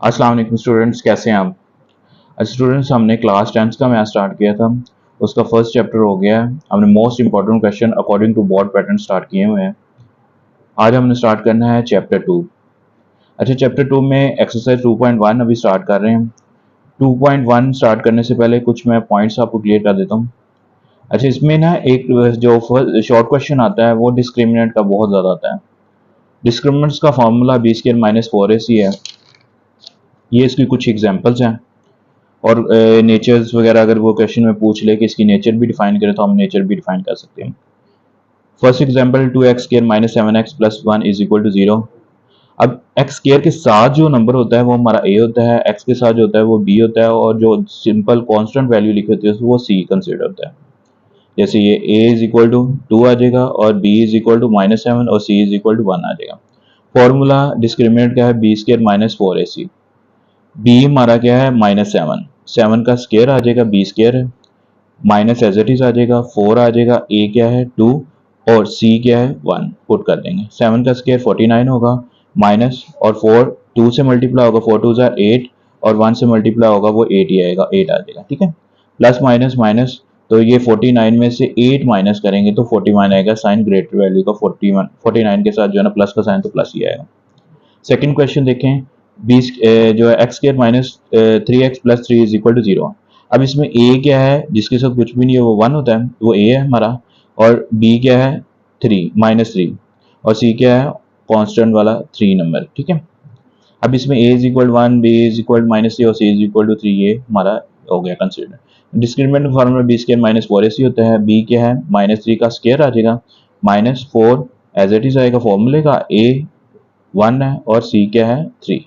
अस्सलाम वालेकुम स्टूडेंट्स, कैसे हैं आप? स्टूडेंट्स, हमने क्लास 10th का मैथ स्टार्ट किया था। उसका फर्स्ट चैप्टर हो गया है। हमने most important question according to board pattern start किए हुए हैं। आज हमने स्टार्ट करना है चैप्टर 2। अच्छा, चैप्टर 2 में एक्सरसाइज 2.1 अभी स्टार्ट कर रहे हैं। 2.1 स्टार्ट करने से पहले कुछ मैं पॉइंट्स आपको क्लियर कर देता हूँ। अच्छा, इसमें ना एक जो शॉर्ट क्वेश्चन आता है वो डिस्क्रिमिनेंट का बहुत ज़्यादा आता है। डिस्क्रिमिनेंट्स का फॉर्मूला b² - 4ac है। ये इसकी कुछ एग्जाम्पल्स हैं। और नेचर्स वगैरह अगर वो क्वेश्चन में पूछ ले कि इसकी नेचर भी डिफाइन करें तो हम नेचर भी डिफाइन कर सकते हैं। First example 2x² - 7x + 1 = 0। अब एक्स स्क्वायर के साथ जो नंबर होता है वो हमारा a होता है, एक्स के साथ जो होता है वो b होता है, और जो सिंपल कांस्टेंट वैल्यू लिखी होती है वो c कंसिडर होता है। जैसे ये a = 2 आ जाएगा और b = -7 और c = 1 आ जाएगा। फॉर्मूला डिस्क्रिमिनेंट क्या है? b² - 4ac। b हमारा क्या है? -7। 7 का स्क्वायर आ जाएगा, b² है, माइनस एज इट इज आ जाएगा, 4 आ जाएगा, a क्या है? 2, और c क्या है? 1 पुट कर देंगे। 7 का स्क्वायर 49 होगा, माइनस और 4 2 से मल्टीप्लाई होगा, 4 2 ज़ार 8, और 1 से मल्टीप्लाई होगा वो 8 ही आएगा, 8 आ जाएगा। ठीक है, प्लस माइनस माइनस, तो ये 49 में से 8 माइनस करेंगे तो 41 आएगा। साइन ग्रेटर वैल्यू का 41 49 के साथ जो है ना प्लस का साइन, तो प्लस ही आएगा। सेकंड क्वेश्चन देखें, 20 जो है x² - 3x + 3 = 0। अब इसमें a क्या है? जिसके साथ कुछ भी नहीं है वो 1 होता है, वो a है हमारा, और b क्या है? 3 -3, और c क्या है? कांस्टेंट वाला 3 नंबर। ठीक है, अब इसमें a = 1, b = -3 और c = 3, ये हमारा हो गया consider. Discriminant formula b² - 4ac होता है। b क्या है? -3 का स्क्वायर आ जाएगा, -4 एज इट इज आएगा फॉर्मूले का, a 1 है और c क्या है? 3।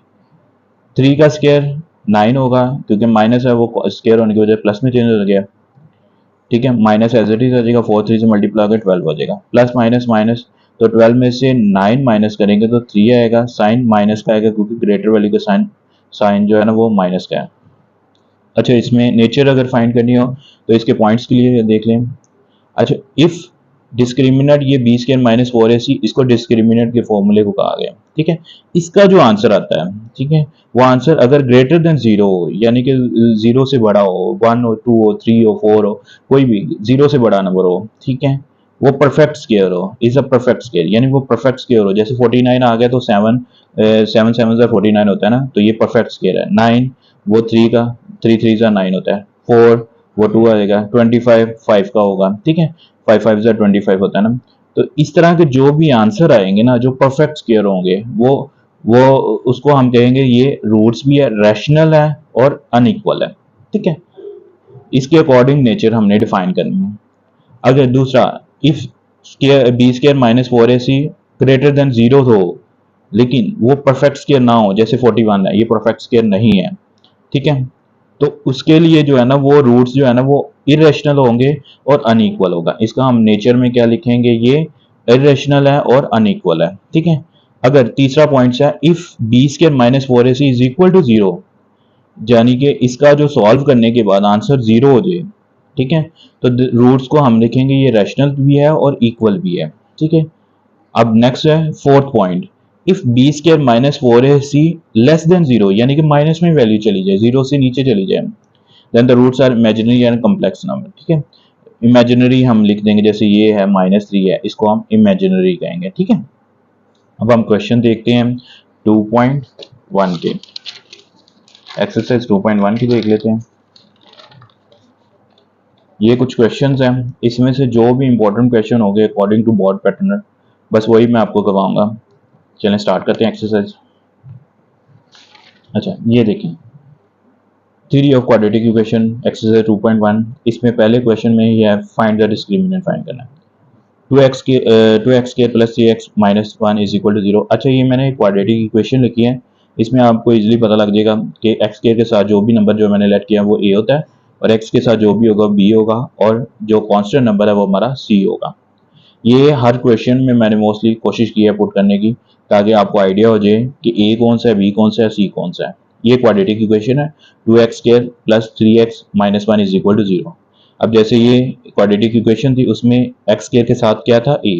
3 का स्क्वायर 9 होगा, क्योंकि माइनस है वो स्क्वायर होने की वजह प्लस में चेंज हो गया। ठीक है, माइनस एज इट इज आ जाएगा, 4 3 से मल्टीप्लाई होकर 12 हो जाएगा, प्लस माइनस माइनस, तो 12 में से 9 माइनस करेंगे तो 3 आएगा। साइन माइनस का आएगा क्योंकि ग्रेटर वैल्यू का साइन साइन जो है ना वो माइनस का है। अच्छा, इसमें नेचर अगर फाइंड करनी हो तो इसके पॉइंट्स के लिए देख लें। अच्छा, इफ डिस्क्रिमिनेंट ये b² - 4ac, इसको डिस्क्रिमिनेंट के फॉर्मूले को कहा गया। ठीक है, इसका जो आंसर आता है, ठीक है, वो आंसर अगर ग्रेटर देन 0 हो, यानी कि 0 से बड़ा हो, 1 हो, 2 हो, 3 हो, 4 हो, कोई भी 0 से बड़ा नंबर हो, ठीक है, वो परफेक्ट स्क्वायर हो, इज अ परफेक्ट स्क्वायर, यानी वो परफेक्ट स्क्वायर हो। जैसे 49 आ गया तो 7 7 7 49 होता है ना, तो ये परफेक्ट स्क्वायर है। 9 वो 3 का, 3 3 9 होता है। 4 वो 2 आ जाएगा। 25 5 का होगा। ठीक है, 5 5 25 होता है ना। तो इस तरह के जो भी आंसर आएंगे ना, जो परफेक्ट स्क्वायर होंगे, वो उसको हम कहेंगे ये रूट्स भी है, रैशनल है और अनइक्वल है। ठीक है, इसके अकॉर्डिंग नेचर हमने डिफाइन करनी है। अगर दूसरा, if b² - 4ac greater than 0 हो, लेकिन वो परफेक्ट स्क्वायर ना हो, जैसे 41 है, ये परफेक्ट स्क्वायर नहीं है। ठीक है, तो उसके लिए जो है ना वो रूट्स जो है ना वो इरेशनल होंगे और अनइक्वल होगा। इसका हम नेचर में क्या लिखेंगे? ये इरेशनल है और अनइक्वल है। ठीक है, अगर तीसरा पॉइंट है, इफ b² - 4ac = 0, यानी कि इसका जो सॉल्व करने के बाद आंसर 0 हो जाए, ठीक है, तो रूट्स को हम लिखेंगे ये रैशनल भी है और इक्वल भी है। ठीक है, अब नेक्स्ट है fourth point, if b² - 4ac less than 0, यानी कि माइनस में वैल्यू चली जाए, 0 से नीचे चली जाए, then the roots are imaginary and complex number. ठीक है, इमेजिनरी हम लिख देंगे, जैसे ये है -3 है, इसको हम इमेजिनरी कहेंगे। ठीक है, अब हम क्वेश्चन देखते हैं 2.1 के। एक्सरसाइज 2.1 की देख लेते हैं। ये कुछ क्वेश्चंस हैं, इसमें से जो भी इंपॉर्टेंट क्वेश्चन हो गए अकॉर्डिंग टू बॉर्ड पैटर्न, बस वही मैं आपको करवाऊंगा। चलें स्टार्ट करते हैं एक्सरसाइज। अच्छा, ये देखें, theory of quadratic equation exercise 2.1। इसमें पहले क्वेश्चन में ही है फाइंड द डिस्क्रिमिनेंट फाइंड करना है। 2x² + 3x - 1 = 0। अच्छा, ये मैंने क्वाड्रेटिक इक्वेशन लिखी है, इसमें आपको इजीली पता लग जाएगा कि x² के साथ जो भी नंबर जो मैंने लेट किया वो a होता है, और x के साथ जो भी होगा b होगा, और जो कांस्टेंट नंबर है वो हमारा c होगा। ये हर क्वेश्चन में मैंने मोस्टली कोशिश की है पुट करने की, ताकि आपको आइडिया हो जाए कि a कौन सा है, b कौन सा है, c कौन सा है। ये क्वाड्रेटिक इक्वेशन है, 2x² + 3x - 1 = 0। अब जैसे ये क्वाड्रेटिक इक्वेशन थी, उसमें x² के साथ क्या था? a,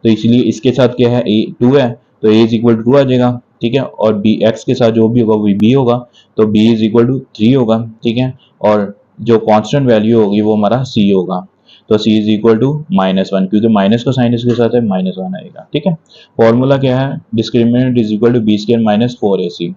तो इसलिए इसके साथ क्या है? a 2 है, तो a = 2 आ जाएगा। ठीक है, और बी एक्स के साथ जो भी होगा वो बी होगा, तो बी इज इक्वल टू 3 होगा, ठीक है, और जो कांस्टेंट वैल्यू होगी वो हमारा सी होगा, तो सी इज इक्वल टू -1, क्योंकि माइनस का साइन इसके साथ है, -1 आएगा, ठीक है। फॉर्मूला क्या है, discriminant is equal to B square minus 4ac,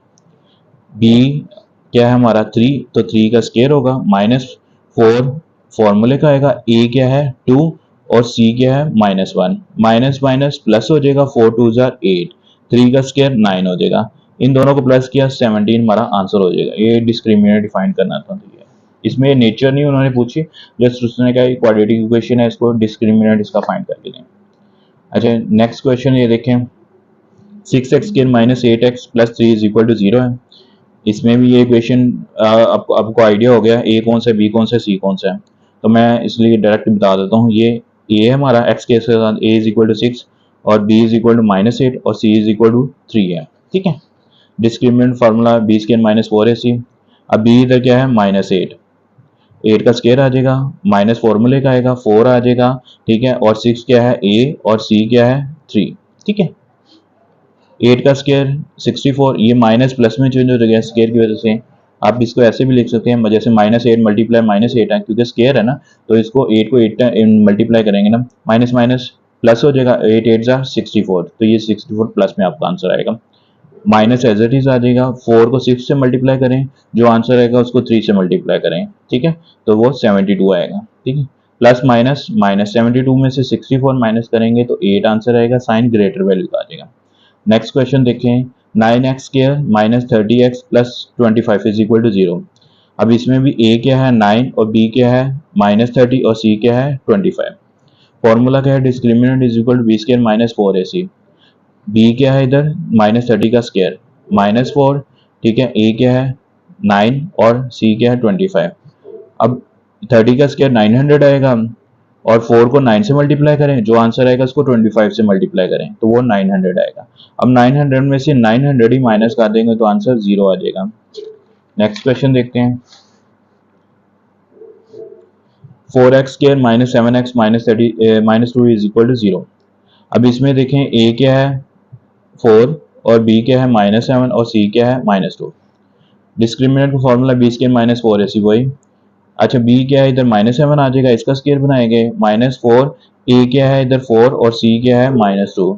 B क्या है हमारा 3, तो 3 का स्क्वायर होगा, -4 फॉर्मूले का आएगा, ए क्या है 2 और सी क्या है -1, माइनस माइनस प्लस हो जाएगा, 4 2 जार 8, 3 का स्क्वायर 9 हो जाएगा, इन दोनों को प्लस किया 17 हमारा आंसर हो जाएगा। ये डिस्क्रिमिनेंट डिफाइन करना था, इसमें नेचर नहीं उन्होंने पूछी, जस्ट उसने कहा क्वाड्रेटिक इक्वेशन है, इसको डिस्क्रिमिनेंट इसका फाइंड करके दें। अच्छा, नेक्स्ट क्वेश्चन ये देखें, 6x square minus 8x plus 3 is equal to 0 है। इसमें भी ये इक्वेशन आपको आइडिया हो गया ए कौन सा है, बी कौन सा है, सी कौन सा है, तो मैं इसलिए डायरेक्ट बता देता हूँ। ये ए है हमारा, एक्स के साथ ए इज इक्वल टू 6 और बी इज इक्वल टू -8 और सी इज इक्वल टू 3 है, ठीक है। Discriminant formula B square minus 4ac, अब बी इधर क्या है -8, 8 का स्क्वायर आ जाएगा, माइनस फॉर्मूले का आएगा 4 आ जाएगा, ठीक है, और 6 क्या है ए और सी क्या है 3, ठीक है। 8 का स्क्वायर 64, ये माइनस प्लस में चेंज हो गया स्क्वायर की वजह से। आप इसको ऐसे भी लिख सकते हैं, जैसे -8 मल्टीप्लाई -8 है, क्योंकि स्क्वायर है ना, तो इसको 8 को 8 मल्टीप्लाई करेंगे ना, माइनस माइनस प्लस हो जाएगा, 8 8 जा 64, तो ये 64 प्लस में आपका आंसर आएगा। माइनस एज इट इज आ जाएगा, 4 को 6 से मल्टीप्लाई करें, जो आंसर आएगा उसको 3 से मल्टीप्लाई करें, ठीक है, तो वो 72 आएगा, ठीक है। प्लस माइनस माइनस 72 में से 64 माइनस करेंगे तो 8 आंसर आएगा, साइन ग्रेटर वैल्यू का आ जाएगा। नेक्स्ट क्वेश्चन देखें, 9x square minus 30x plus 25 is equal to 0। अब इसमें भी a क्या है 9 और b क्या है -30 और c क्या है 25। फॉर्मूला क्या है, discriminant is equal to B square minus 4ac, b क्या है इधर -30 का स्क्वायर -4, ठीक है, a क्या है 9 और c क्या है 25। अब 30 का स्क्वायर 900 आएगा और 4 को 9 से मल्टीप्लाई करें, जो आंसर आएगा उसको 25 से मल्टीप्लाई करें, तो वो 900 आएगा। अब 900 में से 900 ही माइनस कर देंगे तो आंसर 0 आ जाएगा। नेक्स्ट क्वेश्चन देखते हैं, 4x square minus 7x minus 2 is equal to 0। अब इसमें देखें a क्या है 4 और b क्या है -7 और c क्या है -2। डिस्क्रिमिनेंट का formula b square minus 4ac वही। अच्छा, b क्या है इधर -7 आ जाएगा, इसका स्क्वायर बनाएंगे, -4, a क्या है इधर 4 और c क्या है -2,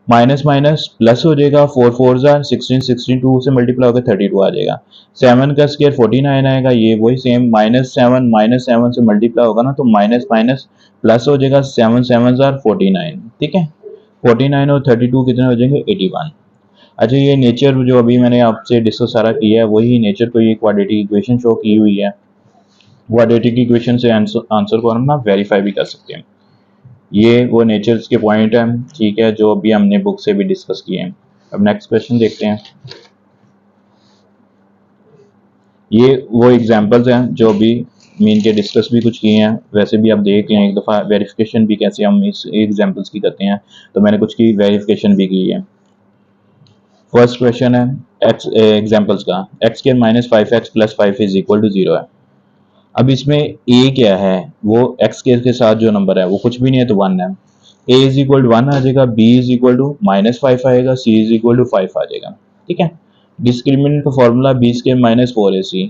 माइनस माइनस प्लस हो जाएगा, 4 4 जार 16, 16 2 से मल्टीप्लाई होकर 32 आ जाएगा। 7 का स्क्वायर 49 आएगा, ये वही सेम -7 से मल्टीप्लाई होगा ना, तो माइनस माइनस प्लस हो जाएगा, 7 7 जार 49, ठीक है। 49 और 32 कितने हो जाएंगे 81। अच्छा, ये नेचर जो अभी मैंने आपसे डिस्कस सारा किया है वही नेचर को ये क्वाड्रेटिक इक्वेशन शो की हुई है। क्वाड्रेटिक इक्वेशन से आंसर को हम ना वेरीफाई भी कर सकते हैं। ये वो नेचर्स के पॉइंट हैं, ठीक है, जो अभी हमने बुक से भी डिस्कस किए हैं। अब नेक्स्ट क्वेश्चन देखते हैं, ये वो एग्जांपल्स हैं जो अभी मीन के डिस्कस भी कुछ किए हैं, वैसे भी आप देख लें एक दफ़ा वेरिफिकेशन भी कैसे हम इस एग्जांपल्स की करते हैं, तो मैंने कुछ की वेरिफिकेशन भी की है। फर्स्ट क्वेश्चन है एक्स एग्जांपल्स का, X square minus 5x plus 5 is equal to 0 है। अब इसमें a क्या है, वो x के साथ जो नंबर है वो कुछ भी नहीं है तो 1 है, a इज इक्वल टू 1 आ जाएगा, b इज इक्वल टू -5 आएगा, c इज इक्वल टू 5 आ जाएगा, ठीक है। डिस्क्रिमिनेंट का formula b square minus 4ac,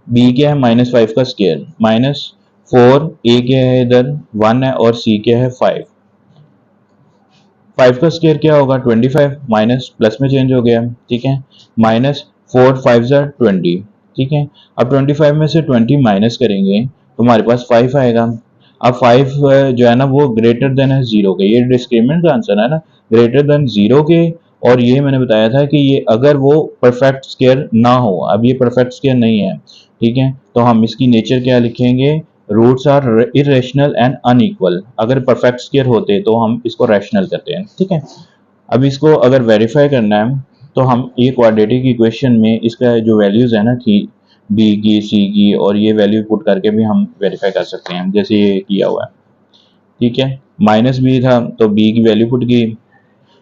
b क्या है -5 का स्क्वायर -4, a क्या है इधर 1 है और c क्या है 5। 5 का स्क्वायर क्या होगा 25, माइनस प्लस में चेंज हो गया, ठीक है, -4 5 जार 20, ठीक है। अब 25 में से 20 माइनस करेंगे तो हमारे पास 5 आएगा। अब 5 जो है ना वो ग्रेटर देन है 0 के, ये डिस्क्रिमिनेंट का आंसर है ना, ग्रेटर देन 0 के। और ये मैंने बताया था कि ये अगर वो परफेक्ट स्क्वायर ना हो, अब ये परफेक्ट स्क्वायर नहीं है, ठीक है, तो हम इसकी नेचर क्या लिखेंगे, roots are irrational and unequal. अगर परफेक्ट स्क्वायर होते तो हम इसको रैशनल करते हैं, ठीक है। अब इसको अगर वेरीफाई करना है तो हम ये क्वाड्रेटिक इक्वेशन में इसका जो वैल्यूज है ना कि बी की सी की और ये वैल्यू पुट करके भी हम वेरीफाई कर सकते हैं, जैसे ये किया हुआ है, ठीक है। माइनस बी था तो बी की वैल्यू पुट की,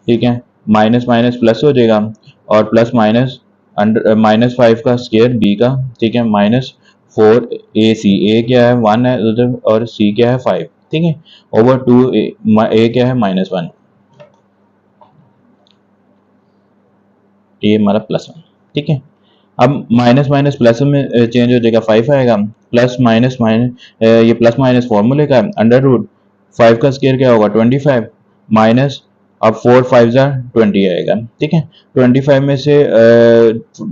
ठीक है, माइनस माइनस प्लस हो जाएगा और प्लस माइनस -5 का स्क्वायर बी का, ठीक है, -4 ए सी, ए क्या है 1 है उधर और सी क्या है 5, ठीक है, ओवर 2 ए क्या है -1। ये हमारा +1, ठीक है। अब माइनस माइनस प्लस में चेंज हो जाएगा, 5 आएगा, प्लस माइनस माइनस ये प्लस माइनस फॉर्मूले का अंडर रूट 5 का स्केयर क्या होगा 25 माइनस, अब 4 5 ज़ा 20 आएगा, ठीक है। 25 में से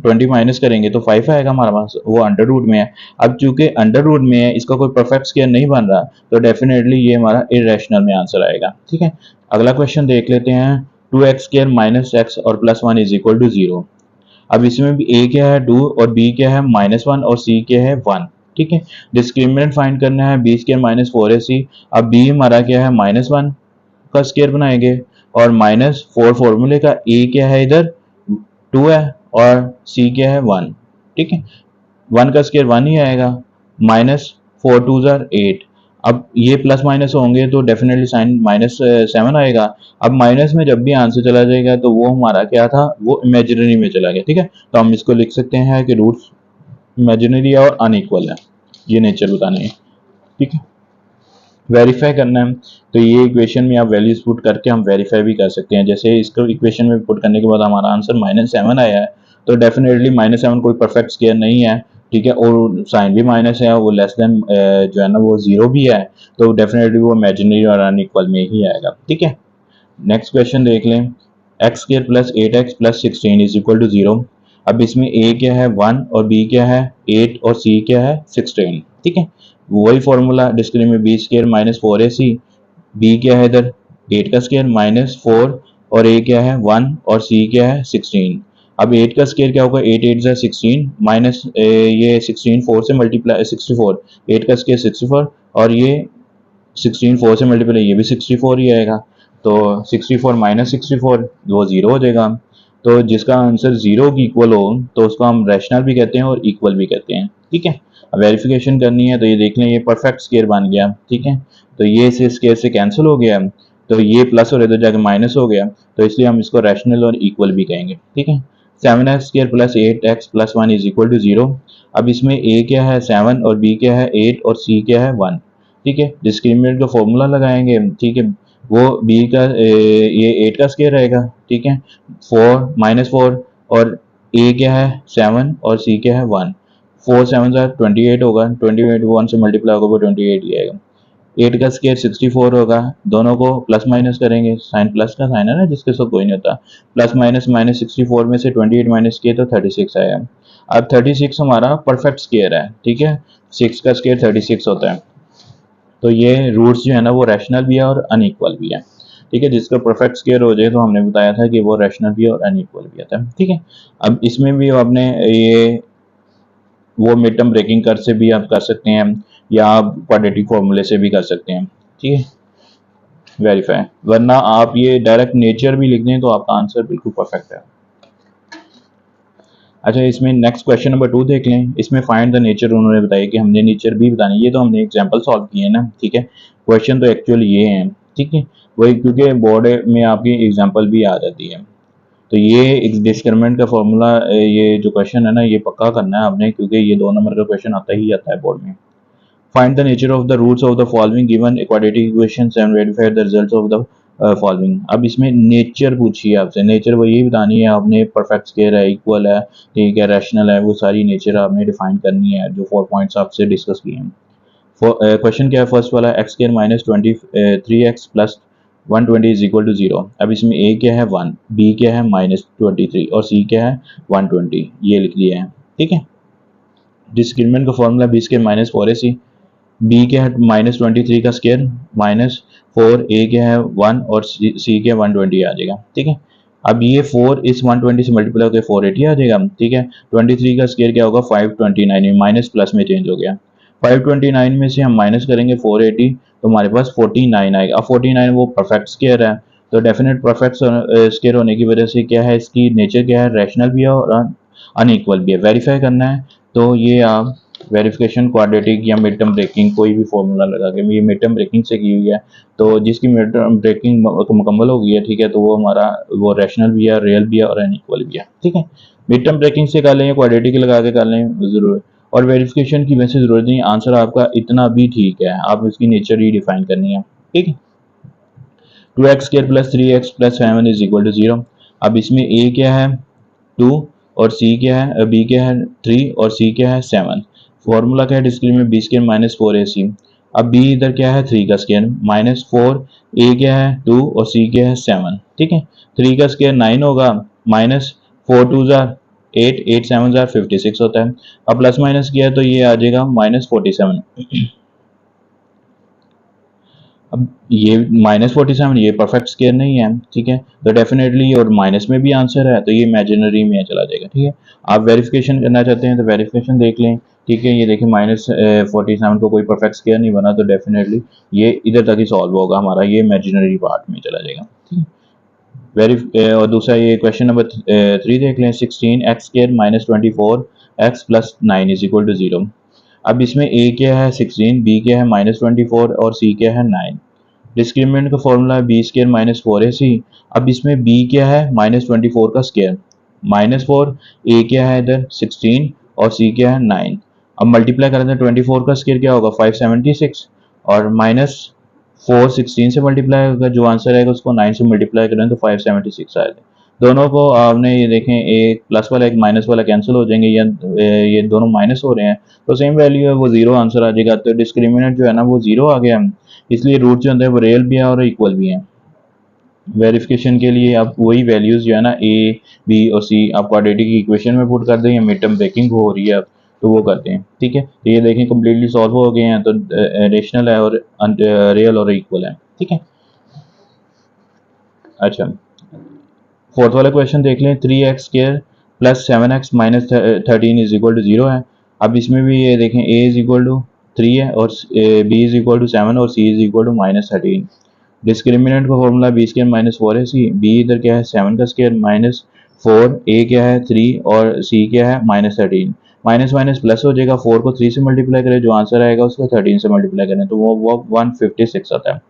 20 माइनस करेंगे तो 5 आएगा हमारे पास, वो अंडर रूट में है। अब चूंकि अंडर रूट में है, इसका कोई परफेक्ट स्केयर नहीं बन रहा, तो डेफिनेटली ये हमारा इरेशनल में आंसर आएगा, ठीक है। अगला क्वेश्चन देख लेते हैं। 2x स्केयर माइनस एक्स और +1 इज इक्वल टू 0। अब इसमें भी a क्या है 2 और b क्या है -1 और c क्या है 1, ठीक है। डिस्क्रिमिनेंट फाइंड करना है, b स्केयर -4ac। अब b हमारा क्या है -1 का स्केयर बनाएंगे और -4 फॉर्मूले का a क्या है इधर 2 है और c क्या है 1, ठीक है। 1 का स्केयर 1 ही आएगा, -4 2 ज़ा 8। अब ये प्लस माइनस होंगे तो डेफिनेटली साइन -7 आएगा। अब माइनस में जब भी आंसर चला जाएगा तो वो हमारा क्या था, वो इमेजिनरी में चला गया, ठीक है। तो हम इसको लिख सकते हैं कि रूट्स इमेजिनरी और अनइक्वल है, ये नेचर बतानी है, ठीक है। वेरीफाई करना है, तो ये इक्वेशन में आप वैल्यूज पुट करके हम वेरीफाई भी कर सकते हैं। जैसे इसको इक्वेशन में पुट करने के बाद हमारा आंसर -7 आया है, तो डेफिनेटली -7 कोई परफेक्ट स्केयर नहीं है, ठीक है। और साइन भी माइनस है, वो लेस देन जो है ना वो 0 भी है, तो डेफिनेटली वो इमेजिनरी और अनइक्वल में ही आएगा, ठीक है। नेक्स्ट क्वेश्चन देख लें। X square plus 8x plus 16 is equal to 0। अब इसमें a क्या है 1 और b क्या है 8 और c क्या है 16, ठीक है। वही फॉर्मूला डिस्क्रिमिनेंट में b स्केयर -4ac, b क्या है इधर 8 का स्केयर -4 और a क्या है 1 और c क्या है 16। अब 8 का स्केयर क्या होगा 8 8 16 माइनस ये 16 4 से मल्टीप्लाई 64, 8 का स्केयर 64 और ये 16 4 से मल्टीप्लाई ये भी 64 ही आएगा, तो 64 माइनस 64 वो 0 हो जाएगा। तो जिसका आंसर 0 की इक्वल हो तो उसको हम रैशनल भी कहते हैं और इक्वल भी कहते हैं, ठीक है। अब वेरिफिकेशन करनी है, तो ये देख लें ये परफेक्ट स्केयर बन गया, ठीक है। तो ये इस स्केयर से कैंसिल हो गया, तो ये प्लस और इधर जाके माइनस हो गया, तो इसलिए हम इसको रैशनल और इक्वल भी कहेंगे, ठीक है। 7x square plus 8x plus 1 is equal to 0। अब इसमें a क्या है 7 और b क्या है 8 और c क्या है 1, ठीक है। डिस्क्रिमिनेंट का फॉर्मूला लगाएंगे, ठीक है। वो b का ये 8 का स्केयर रहेगा, ठीक है। 4 -4 और a क्या है 7 और c क्या है 1, 4 7 ज़ा 28 होगा, 28 1 से मल्टीप्लाई होगा वो 28 ही आएगा। 8 का स्केयर 64 होगा, दोनों को प्लस माइनस करेंगे, साइन प्लस का साइन है ना जिसके साथ कोई नहीं होता, प्लस माइनस माइनस 64 में से 28 माइनस किए तो 36 आएगा। अब 36 हमारा परफेक्ट स्केयर है, ठीक है। 6 का स्केयर 36 होता है, तो ये रूट्स जो है ना वो रैशनल भी है और अनइक्वल भी है, ठीक है। जिसका परफेक्ट स्केयर हो जाए तो हमने बताया था कि वो रैशनल भी है और अनइक्वल भी आता है, ठीक है। अब इसमें भी आपने ये वो मिड टर्म ब्रेकिंग कर से भी आप कर सकते हैं या आप क्वाड्रेटिक फॉर्मूले से भी कर सकते हैं, ठीक है। वेरीफाई, वरना आप ये डायरेक्ट नेचर भी लिख दें तो आपका आंसर बिल्कुल परफेक्ट है। अच्छा, इसमें नेक्स्ट क्वेश्चन नंबर 2 देख लें। इसमें फाइंड द नेचर उन्होंने बताया कि हमने नेचर भी बतानी, ये तो हमने एग्जांपल सॉल्व किए हैं ना, ठीक है। क्वेश्चन तो एक्चुअली ये हैं, ठीक है। वही क्योंकि बोर्ड में आपकी एग्जांपल भी आ जाती है, तो ये डिस्क्रिमिनेंट का फॉर्मूला ये जो क्वेश्चन है ना ये पक्का करना है आपने, क्योंकि ये 2 नंबर का क्वेश्चन आता ही आता है बोर्ड में। Find the nature of the roots of the following given quadratic equations and verify the results of the following. अब इसमें नेचर पूछी है आपसे, नेचर वो यही बतानी है आपने, परफेक्ट स्केयर है, इक्वल है, ठीक है, रैशनल है, वो सारी नेचर आपने डिफाइन करनी है जो 4 पॉइंट्स आपसे डिस्कस किए हैं। क्वेश्चन क्या है फर्स्ट वाला, X square -23x plus 120 is equal to 0। अब इसमें a क्या है 1, b क्या है -23 और c क्या है 120, ये लिख लिया है, ठीक है। डिस्क्रिमिनेंट का formula b square -4ac, b क्या है -23 का स्केयर -4, a क्या है 1 और c क्या है 120 आ जाएगा, ठीक है। अब ये 4 इस 120 से मल्टीप्लाई होकर 480 आ जाएगा, ठीक है। 23 का स्केयर क्या होगा 529 में माइनस प्लस में चेंज हो गया, 529 में से हम माइनस करेंगे 480 तो हमारे पास 49 आएगा। अब 49 वो परफेक्ट स्केयर है, तो डेफिनेट परफेक्ट स्केयर होने की वजह से क्या है, इसकी नेचर क्या है, रैशनल भी है और अनइक्वल भी है। वेरीफाई करना है, तो ये आप वेरिफिकेशन क्वाड्रेटिक या मिड टर्म ब्रेकिंग कोई भी फॉर्मूला लगा के, ये मिड टर्म ब्रेकिंग से की हुई है, तो जिसकी मिड टर्म ब्रेकिंग मुकम्मल हो गई है, ठीक है, तो वो हमारा वो रैशनल भी है, रियल भी है और अनइक्वल भी है, ठीक है। मिड टर्म ब्रेकिंग से कर लें या क्वाड्रेटिक लगा के कर लें जरूर, और वेरिफिकेशन की वैसे जरूरत नहीं, आंसर आपका इतना भी ठीक है, आप इसकी नेचर ही डिफाइन करनी है, ठीक है। 2x square plus 3x plus 7 is equal to 0। अब इसमें a क्या है 2 और सी क्या है, बी क्या है 3 और सी क्या है 7। फॉर्मूला क्या है discriminant B square minus 4ac। अब बी इधर क्या है 3 का स्क्वायर माइनस 4, ए क्या है 2 और सी क्या है 7। ठीक है, 3 का स्क्वायर 9 होगा, माइनस 4 2 जार 8, 8 7 जार 56 होता है। अब प्लस माइनस किया तो ये आ जाएगा माइनस 47। अब ये -47 ये परफेक्ट स्केयर नहीं है, ठीक है, तो डेफिनेटली और माइनस में भी आंसर है तो ये इमेजिनरी में चला जाएगा। ठीक है, आप वेरिफिकेशन करना चाहते हैं तो वेरिफिकेशन देख लें। ठीक है, ये देखिए -47 को कोई परफेक्ट स्केयर नहीं बना तो डेफिनेटली ये इधर तक ही सॉल्व होगा हमारा, ये इमेजिनरी पार्ट में चला जाएगा। ठीक है, और दूसरा ये क्वेश्चन नंबर 3 देख लें। 16x² minus 24x plus 9 is equal to 0। अब इसमें a क्या है 16, b क्या है -24 और c क्या है 9। डिस्क्रिमिनेंट का फॉर्मूला है बी स्केयर माइनस 4ac। अब इसमें b क्या है -24 का स्केयर, -4, a क्या है इधर 16 और c क्या है 9। अब मल्टीप्लाई करें तो 24 का स्केयर क्या होगा 576 और माइनस 4 16 से मल्टीप्लाई होगा, जो आंसर आएगा उसको 9 से मल्टीप्लाई करें तो 576 आएगा। दोनों को आपने ये देखें एक प्लस वाला एक माइनस वाला कैंसिल हो जाएंगे, या ये दोनों माइनस हो रहे हैं तो सेम वैल्यू है वो जीरो आंसर आ जाएगा। तो डिस्क्रिमिनेंट जो है ना वो जीरो आ गया, इसलिए रूट जो होते हैं वो रियल भी है और इक्वल भी है। वेरिफिकेशन के लिए आप वही वैल्यूज जो है ना ए बी और सी आप क्वाड्रेटिक इक्वेशन में पुट कर दें या मिड टर्म ब्रेकिंग हो रही है तो वो करते हैं। ठीक है, तो ये देखें कम्प्लीटली सॉल्व हो गए हैं, तो रेशनल है और रियल और इक्वल है। ठीक है, अच्छा फोर्थ वाला क्वेश्चन देख लें। 3x² plus 7x minus 13 is equal to 0 है। अब इसमें भी ये देखें a इज इक्वल टू 3 है और b इज इक्वल टू 7 और c is equal to -13। Discriminant का formula b square minus 4ac। b इधर क्या है 7 का स्क्वायर माइनस 4, a क्या है 3 और c क्या है -13। माइनस माइनस प्लस हो जाएगा, 4 को 3 से मल्टीप्लाई करें जो आंसर आएगा उसको 13 से मल्टीप्लाई करें तो वो 156 आता है।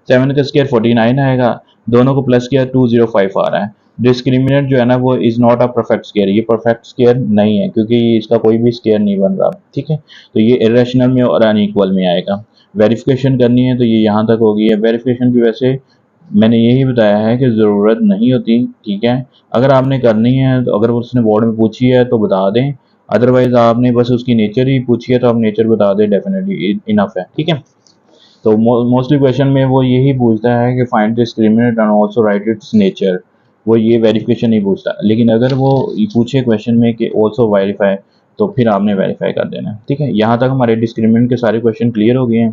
7 का स्क्वायर 49 आएगा, दोनों को प्लस किया 205 आ रहा है। डिस्क्रिमिनेंट जो है ना वो is not a perfect square, ये परफेक्ट स्केयर नहीं है क्योंकि इसका कोई भी स्केयर नहीं बन रहा। ठीक है, तो ये इरेशनल में और अनइक्वल में आएगा। वेरिफिकेशन करनी है तो ये यहाँ तक होगी है। वेरिफिकेशन की वैसे मैंने यही बताया है कि ज़रूरत नहीं होती। ठीक है, अगर आपने करनी है तो अगर उसने बोर्ड में पूछी है तो बता दें, अदरवाइज आपने बस उसकी नेचर ही पूछी है तो आप नेचर बता दें, डेफिनेटली इनफ है। ठीक है, तो मोस्टली क्वेश्चन में वो यही पूछता है कि find discriminant and also right it's nature, वो ये वेरिफिकेशन नहीं पूछता। लेकिन अगर वो पूछे क्वेश्चन में कि आल्सो वेरीफाई तो फिर आपने वेरीफाई कर देना है। ठीक है, यहाँ तक हमारे डिस्क्रिमिनेंट के सारे क्वेश्चन क्लियर हो गए हैं।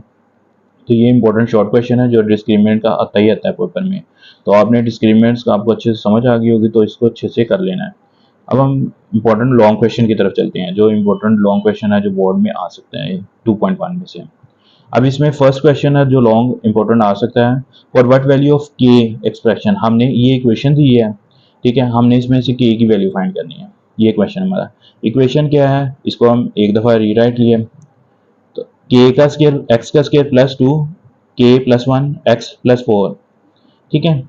तो ये इंपॉर्टेंट शॉर्ट क्वेश्चन है जो डिस्क्रिमिनेंट का आता ही आता है पेपर में। तो आपने डिस्क्रिमिनेंट्स का आपको अच्छे से समझ आ गई होगी तो इसको अच्छे से कर लेना है। अब हम इंपॉर्टेंट लॉन्ग क्वेश्चन की तरफ चलते हैं, जो इंपॉर्टेंट लॉन्ग क्वेश्चन है जो बोर्ड में आ सकते हैं 2.1 में से। अब इसमें फर्स्ट क्वेश्चन है जो लॉन्ग इंपॉर्टेंट आ सकता है, फॉर व्हाट वैल्यू ऑफ के एक्सप्रेशन। हमने ये इक्वेशन दी है, ठीक है, हमने इसमें से के की वैल्यू फाइंड करनी है। ये क्वेश्चन हमारा, इक्वेशन क्या है इसको हम एक दफ़ा रीराइट लिए तो के का स्केयर एक्स का स्केयर प्लस 2 के प्लस 1 एक्स प्लस 4। ठीक है,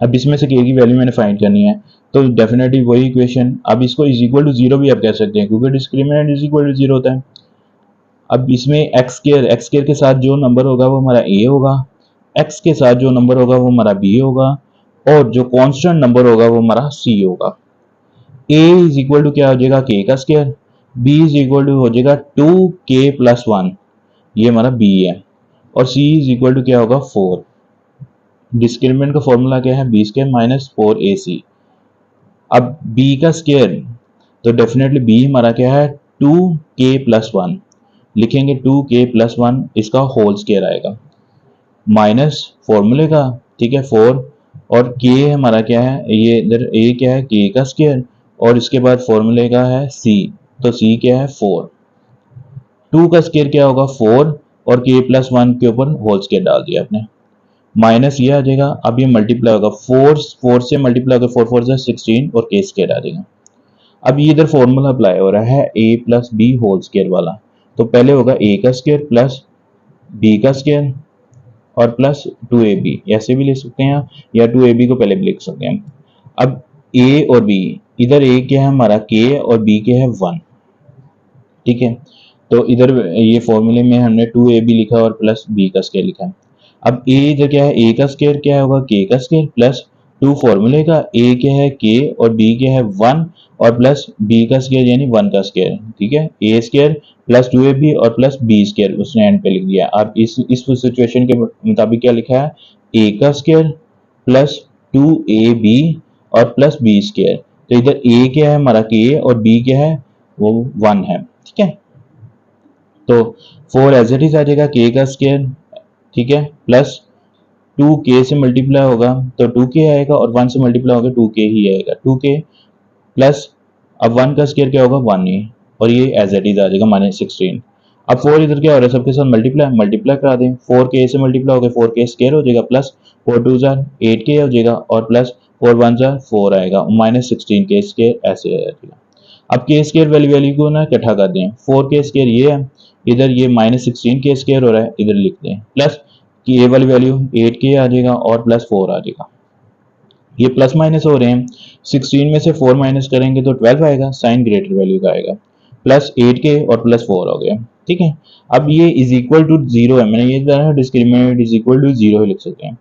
अब इसमें से के की वैल्यू मैंने फाइंड करनी है तो डेफिनेटली वही इक्वेशन। अब इसको इज इक्वल टू जीरो भी आप कह सकते हैं क्योंकि discriminant is equal to zero होता है। अब इसमें एक्स स्केयर के साथ जो नंबर होगा वो हमारा ए होगा, एक्स के साथ जो नंबर होगा वो हमारा बी होगा और जो कांस्टेंट नंबर होगा वो हमारा सी होगा। ए इज इक्वल टू क्या हो जाएगा के का square, B is equal to हो जाएगा 2k प्लस 1, ये हमारा बी है, और सी इज इक्वल टू क्या होगा 4। डिस्क्रिमिनेंट का फॉर्मूला क्या है बी स्केयर माइनस 4ac। अब बी का स्केयर तो डेफिनेटली बी हमारा क्या है 2k प्लस 1, लिखेंगे 2k प्लस 1 इसका होल स्केयर आएगा माइनस फॉर्मूले का, ठीक है 4, और के हमारा क्या है ये इधर ए क्या है के का स्केयर और इसके बाद फॉर्मूले का है सी, तो सी क्या है 4। 2 का स्केयर क्या होगा 4 और के प्लस 1 के ऊपर होल स्केयर डाल दिया आपने, माइनस ये आ जाएगा। अब ये मल्टीप्लाई होगा 4 से मल्टीप्लाई होगा 4 4 से 16 और के स्केयर आ जाएगा। अब ये इधर फॉर्मूला अप्लाई हो रहा है a plus B whole square वाला, तो पहले होगा a का स्केयर प्लस b का स्केयर और प्लस 2ab, ऐसे भी लिख सकते हैं या 2ab को पहले भी लिख सकते हैं। अब a और b, इधर a क्या है हमारा k और b क्या है 1। ठीक है, तो इधर ये फॉर्मूले में हमने 2ab लिखा और प्लस b का स्केयर लिखा है। अब a इधर क्या है a का स्केयर क्या होगा k का स्केयर प्लस टू फॉर्मूले का, ए क्या है के और बी क्या है 1 और प्लस बी का स्क्वायर यानी 1 का स्क्वायर, ठीक है, ए स्क्वायर प्लस 2ab और प्लस बी स्क्वायर उसने एंड पे लिख दिया। अब इस सिचुएशन के मुताबिक क्या लिखा है, ए का स्क्वायर प्लस 2ab और प्लस बी स्क्वायर। तो इधर ए क्या है हमारा के और बी क्या है वो 1 है, ठीक है। तो 4 एज इट इज आ जाएगा के का स्क्वायर, ठीक है, प्लस 2k से मल्टीप्लाई होगा तो 2k आएगा और 1 से मल्टीप्लाई होगा 2k ही आएगा, 2k प्लस अब 1 का स्क्वायर क्या होगा 1 ही, और ये एज इट इज आ जाएगा -16। अब 4 इधर क्या हो रहा है सबके साथ मल्टीप्लाई मल्टीप्लाई करा दें, 4k से मल्टीप्लाई हो गया 4k स्क्वायर हो जाएगा प्लस 4 2 जार 8k हो जाएगा और प्लस 4 1 जार 4 आएगा -16k स्क्वायर ऐसे आ जाएगा। अब के स्क्वायर वैल्यू को ना इकट्ठा कर दें, 4k स्क्वायर ये है, इधर ये -16k स्क्वायर हो रहा है, इधर लिख दें प्लस कि ये वाली वैल्यू 8k आ जाएगा और प्लस 4 आ जाएगा। ये प्लस माइनस हो रहे हैं, 16 में से 4 माइनस करेंगे तो 12 आएगा, साइन ग्रेटर वैल्यू का आएगा, प्लस 8k और प्लस 4 हो गया, ठीक है। अब ये इज इक्वल टू 0 है, मैंने ये डिस्क्रिमिनेंट इज इक्वल टू 0 ही लिख सकते हैं।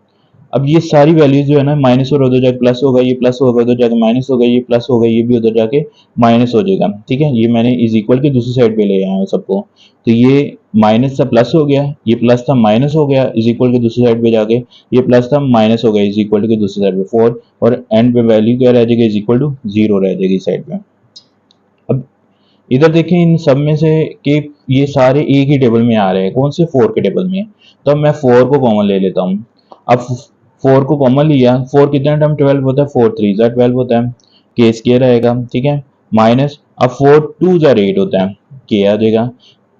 अब ये सारी वैल्यूज जो है ना माइनस और उधर जाके प्लस होगा, ये प्लस होगा उधर जाके माइनस होगा, ये प्लस होगा ये भी उधर जाके माइनस हो जाएगा, ठीक है। ये मैंने इज इक्वल की दूसरी साइड पे ले आया हूं सबको, तो ये माइनस था प्लस हो गया, ये प्लस था माइनस हो गया, इज इक्वल की दूसरी साइड पे जाके ये प्लस था माइनस हो गया, इज इक्वल की दूसरी साइड पे 4 और एंड पे वैल्यू क्या रह जाएगी, इज इक्वल टू 0 रह जाएगी साइड पे। अब इधर देखें इन सब में से कि ये सारे एक ही टेबल में आ रहे हैं, कौन से 4 के टेबल में, तो अब मैं 4 को कॉमन ले लेता हूँ। अब 4 को कॉमन लिया, 4 कितना टाइम 12 होता है, 4 3 ज़ा 12 होता है, के स्क्वायर आएगा, ठीक है, माइनस अब 4 2 ज़ा 8 होता है, के आ जाएगा,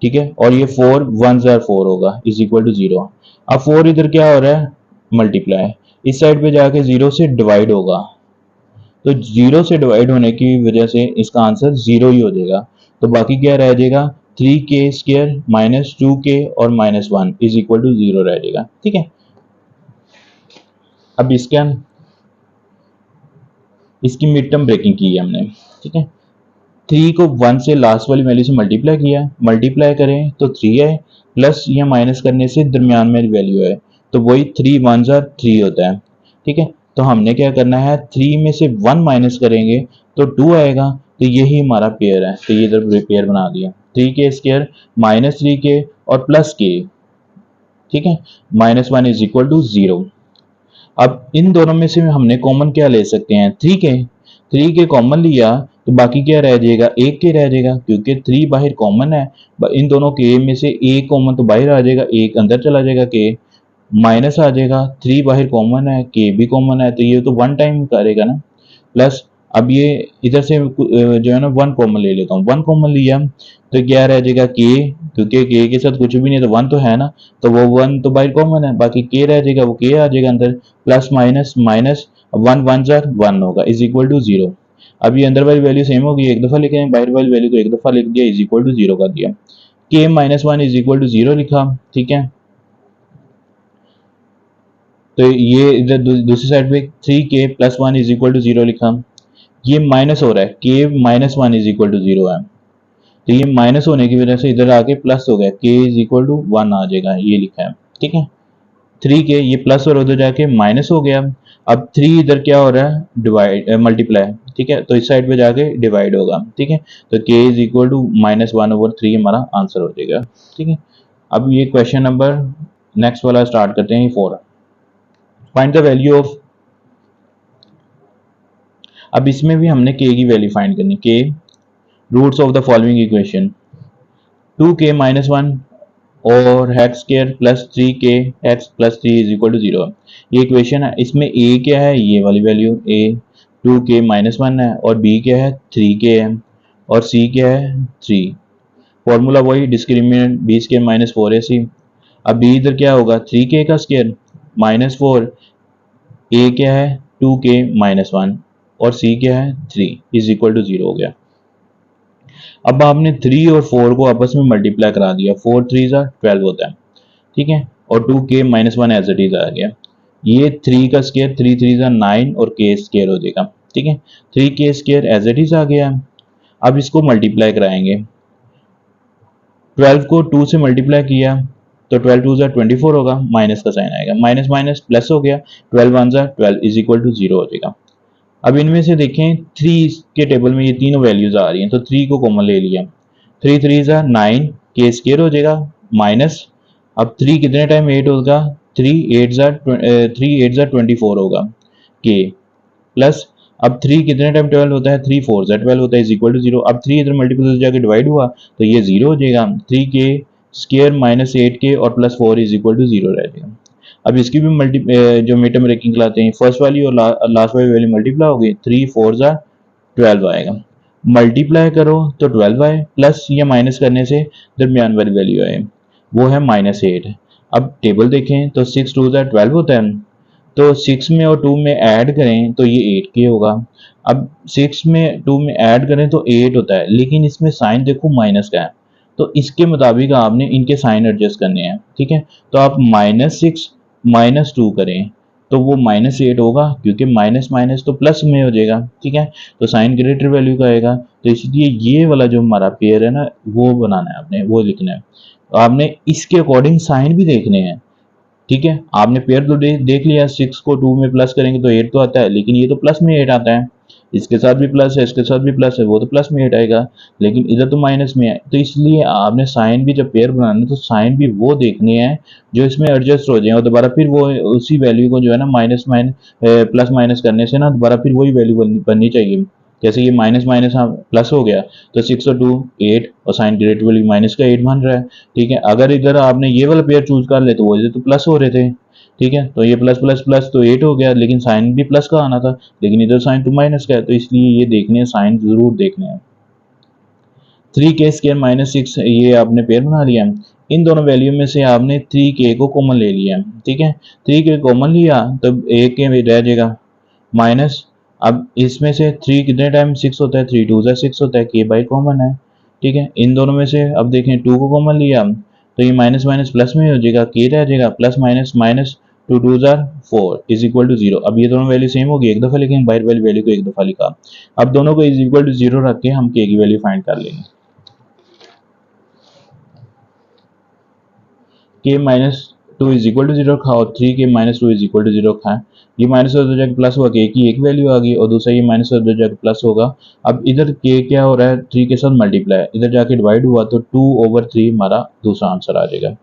ठीक है, और ये 4 1 ज़ा 4 होगा इज इक्वल टू 0। अब 4 इधर क्या हो रहा है मल्टीप्लाई, इस साइड पे जाके 0 से डिवाइड होगा, तो 0 से डिवाइड होने की वजह से इसका आंसर 0 ही हो जाएगा। तो बाकी क्या रह जाएगा 3k स्क्वायर माइनस 2k और माइनस 1 इज इक्वल टू 0 रह जाएगा, ठीक है। अब इसकी मिड टर्म ब्रेकिंग की है हमने, ठीक है। 3 को 1 से लास्ट वाली वैल्यू से मल्टीप्लाई किया, मल्टीप्लाई करें तो 3 है, प्लस या माइनस करने से दरमियान में वैल्यू है, तो वही 3 1 ज़ा 3 होता है, ठीक है। तो हमने क्या करना है 3 में से 1 माइनस करेंगे तो 2 आएगा, तो यही हमारा पेयर है, तो ये इधर पेयर बना दिया 3k स्क्वायर माइनस 3k और प्लस k, ठीक है, -1 इज इक्वल टू 0। अब इन दोनों में से हमने कॉमन क्या ले सकते हैं 3k कॉमन लिया तो बाकी क्या रह जाएगा 1k रह जाएगा, क्योंकि 3 बाहर कॉमन है, इन दोनों के में से एक कॉमन तो बाहर आ जाएगा, एक अंदर चला जाएगा, के माइनस आ जाएगा, 3 बाहर कॉमन है, के भी कॉमन है, तो ये तो 1 टाइम करेगा ना, प्लस अब ये इधर से जो है ना 1 कॉमन ले लेता हूँ, 1 कॉमन लिया तो क्या रह जाएगा के, क्योंकि के के साथ कुछ भी नहीं तो 1 तो है ना, तो वो 1 तो बाहर कॉमन है, बाकी के रह जाएगा, वो के आ जाएगा अंदर, प्लस माइनस माइनस 1 1 जार 1 होगा इज इक्वल टू 0। अब ये अंदर वाली वैल्यू सेम होगी, एक दफा लिखे, बाहर वाली वैल्यू को एक दफा लिख दिया, इज इक्वल टू 0 कर दिया, के -1 इज इक्वल टू 0 लिखा, ठीक है। तो ये इधर दूसरी साइड पे 3k plus 1 is equal to 0 लिखा, ये माइनस हो रहा है, के -1 इज इक्वल टू 0 है, तो ये माइनस होने की वजह से इधर आके प्लस हो गया, के इज इक्वल टू 1 आ जाएगा, ये लिखा है, ठीक है। 3k ये प्लस और उधर जाके माइनस हो गया, अब 3 इधर क्या हो रहा है डिवाइड मल्टीप्लाई, ठीक है, तो इस साइड पे जाके डिवाइड होगा, ठीक है, तो k इज इक्वल टू -1/3 हमारा आंसर हो जाएगा, ठीक है। अब ये क्वेश्चन नंबर नेक्स्ट वाला स्टार्ट करते हैं, 4। फाइंड द वैल्यू ऑफ, अब इसमें भी हमने k की वैल्यू फाइंड करनी, k roots of the following equation 2k -1 और x स्क्वायर plus 3k x plus 3 is equal to 0, ये इक्वेशन है। इसमें a क्या है, ये वाली वैल्यू a 2k -1 है, और b क्या है 3k है, और c क्या है 3, फॉर्मूला वही discriminant b square minus 4ac। अब b इधर क्या होगा 3k का स्क्वायर -4, a क्या है 2k -1 और c क्या है 3 इज इक्वल टू 0 हो गया। अब आपने 3 और 4 को आपस में मल्टीप्लाई करा दिया, 4 3 ज़ा 12 होता है, ठीक है, और 2k -1 एज इट इज आ गया, ये 3 का स्क्वायर 3 3 ज़ा 9 और k स्क्वायर हो जाएगा, ठीक है, 3k square as it is आ गया। अब इसको मल्टीप्लाई कराएंगे, 12 को 2 से मल्टीप्लाई किया तो 12 टू ज़ा 24 होगा, माइनस का साइन आएगा, माइनस माइनस प्लस हो गया, 12 वन ज़ा 12 इज इक्वल टू 0 हो जाएगा। अब इनमें से देखें 3 के टेबल में ये तीनों वैल्यूज आ रही हैं, तो 3 को कॉमन ले लिया, 3 3 ज़ा 9 के स्क्वायर हो जाएगा, माइनस अब 3 कितने टाइम 8 होगा, 3 8 ज़ा 24 होगा के, प्लस अब 3 कितने टाइम 12 होता है, 3 4 ज़ा 12 होता है, इज इक्वल टू 0। अब 3 इधर मल्टीपल जाके डिवाइड हुआ तो ये 0 हो जाएगा, 3 के स्क्वायर माइनस 8 के और प्लस 4 इज इक्वल टू 0 रह जाएगा। अब इसकी भी जो मीटर ब्रेकिंग लाते हैं, फर्स्ट वाली और लास्ट वाली वैल्यू मल्टीप्लाई होगी, 3 4 ज़ा 12 आएगा, मल्टीप्लाई करो तो 12 आए, प्लस या माइनस करने से दरमियान वाली वैल्यू आए, वो है -8। अब टेबल देखें तो 6 2 ज़ा 12 होता है, तो 6 में और 2 में ऐड करें तो ये 8 के होगा। अब 6 में 2 में ऐड करें तो 8 होता है, लेकिन इसमें साइन देखो माइनस का है, तो इसके मुताबिक आपने इनके साइन एडजस्ट करने हैं, ठीक है। तो आप -6 -2 करें तो वो -8 होगा, क्योंकि माइनस माइनस तो प्लस में हो जाएगा, ठीक है। तो साइन ग्रेटर वैल्यू का आएगा, तो इसलिए ये वाला जो हमारा पेयर है ना, वो बनाना है आपने, वो लिखना है। तो आपने इसके अकॉर्डिंग साइन भी देखने हैं, ठीक है। आपने पेयर तो देख लिया, 6 को 2 में प्लस करेंगे तो 8 तो आता है, लेकिन ये तो प्लस में 8 आता है, इसके साथ भी प्लस है, इसके साथ भी प्लस है, वो तो प्लस में 8 आएगा, लेकिन इधर तो माइनस में है। तो इसलिए आपने साइन भी जब पेयर बनाना तो साइन भी वो देखने हैं जो इसमें एडजस्ट हो जाए, और दोबारा फिर वो उसी वैल्यू को जो है ना माइनस माइनस प्लस माइनस करने से ना दोबारा फिर वही वैल्यू बननी चाहिए। जैसे ये माइनस माइनस हाँ प्लस हो गया, तो 6 और 2 8, और साइन ग्रेटर वैल्यू माइनस का 8 बन रहा है, ठीक है। अगर इधर आपने ये वाला पेयर चूज कर ले तो वो तो प्लस हो रहे थे, ठीक है। तो ये प्लस प्लस प्लस तो 8 हो गया, लेकिन साइन भी प्लस का आना था, लेकिन इधर साइन तो माइनस का है, तो इसलिए ये देखने हैं, साइन जरूर देखने हैं। 3 के स्क्वायर -6 ये आपने पेयर बना लिया, इन दोनों वैल्यू में से आपने 3 के को कॉमन ले लिया, ठीक है। 3 के कॉमन लिया तब एक के रह जाएगा माइनस, अब इसमें से 3 कितने टाइम 6 होता है, 3 2 ज़ा 6 होता है, के बाई कॉमन है, ठीक है। इन दोनों में से अब देखें 2 को कॉमन लिया तो ये माइनस माइनस प्लस में हो जाएगा, के रह जाएगा, प्लस माइनस माइनस 2 2 ज़ा 4 इज इक्वल टू 0। अब ये दोनों वैल्यू सेम होगी, एक दफ़ा लिखेंगे, बाहर वाली वैल्यू को एक दफ़ा लिखा। अब दोनों को इज इक्वल टू 0 रख के हम के की वैल्यू फाइंड कर लेंगे। के -2 इज इक्वल टू 0 रखा और 3 के -2 इज इक्वल टू 0 रखा है, ये माइनस हो जाएगा प्लस हुआ, के की एक वैल्यू आ गई और दूसरा ये माइनस हो जाएगा प्लस होगा। अब इधर के क्या हो रहा है, 3 के साथ मल्टीप्लाई, इधर जाके डिवाइड हुआ तो 2/3 हमारा दूसरा आंसर आ जाएगा।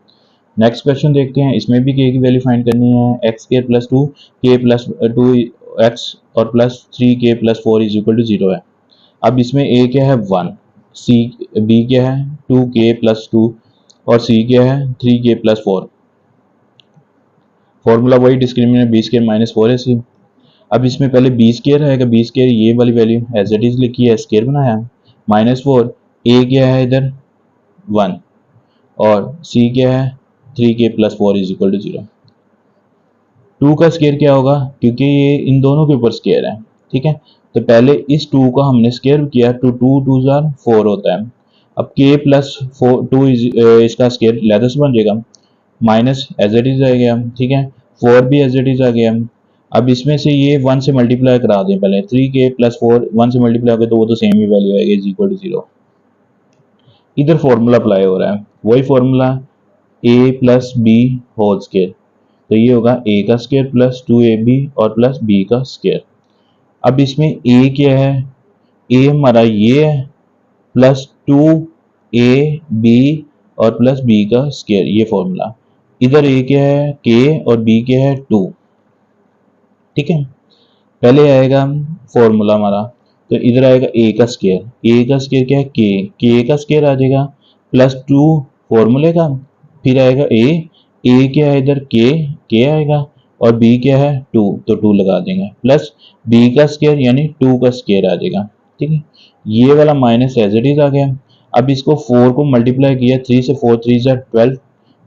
नेक्स्ट क्वेश्चन देखते हैं, इसमें भी के की वैल्यू फाइंड करनी है, एक्स स्क्वायर प्लस 2 के प्लस 2 एक्स और प्लस 3 के प्लस 4 इज इक्वल टू 0 है। अब इसमें ए क्या है 1, सी बी क्या है 2 के प्लस 2 और सी क्या है 3 के प्लस 4। फॉर्मूला वही डिस्क्रिमिनेंट बी स्क्वायर माइनस 4 है सी। अब इसमें पहले बी स्क्वायर रहेगा, बी स्क्वायर ये वाली वैल्यू एज इट इज लिखी है, स्क्वायर बनाया -4, ए क्या है इधर 1 और सी क्या है 3 के प्लस 4 इज इक्वल टू 0। 2 का स्क्वायर क्या होगा, क्योंकि ये इन दोनों के ऊपर स्क्वायर है, ठीक है। तो पहले इस 2 का हमने स्क्वायर किया तो 2 2 ज़ा 4 होता है। अब के प्लस 4 2 इसका स्क्वायर लेदर से बन जाएगा, माइनस एज इट इज आ गया, ठीक है, 4 भी एज इट इज आ गया। अब इसमें से ये 1 से मल्टीप्लाई करा दें, पहले 3 के प्लस 4 1 से मल्टीप्लाई हो गया तो वो तो सेम ही वैल्यू आएगी इज इक्वल टू 0। इधर फॉर्मूला अप्लाई हो रहा है, वही फॉर्मूला ए प्लस बी होल स्क्वायर, तो ये होगा ए का स्क्वायर प्लस 2ab और प्लस बी का स्क्वायर। अब इसमें ए क्या है, ए हमारा ये है प्लस 2ab और प्लस बी का स्क्वायर, ये फॉर्मूला। इधर ए क्या है के और बी क्या है 2, ठीक है। पहले आएगा फॉर्मूला हमारा, तो इधर आएगा ए का स्क्वायर, ए का स्क्वायर क्या है के का स्क्वायर आ जाएगा प्लस 2 फॉर्मूले का, फिर आएगा ए क्या है इधर के आएगा और बी क्या है 2, तो 2 लगा देंगे, प्लस बी का स्क्वायर यानी 2 का स्क्वायर आ जाएगा, ठीक है। ये वाला माइनस एज इट इज आ गया। अब इसको 4 को मल्टीप्लाई किया, 3 से 4 3 ज़ा 12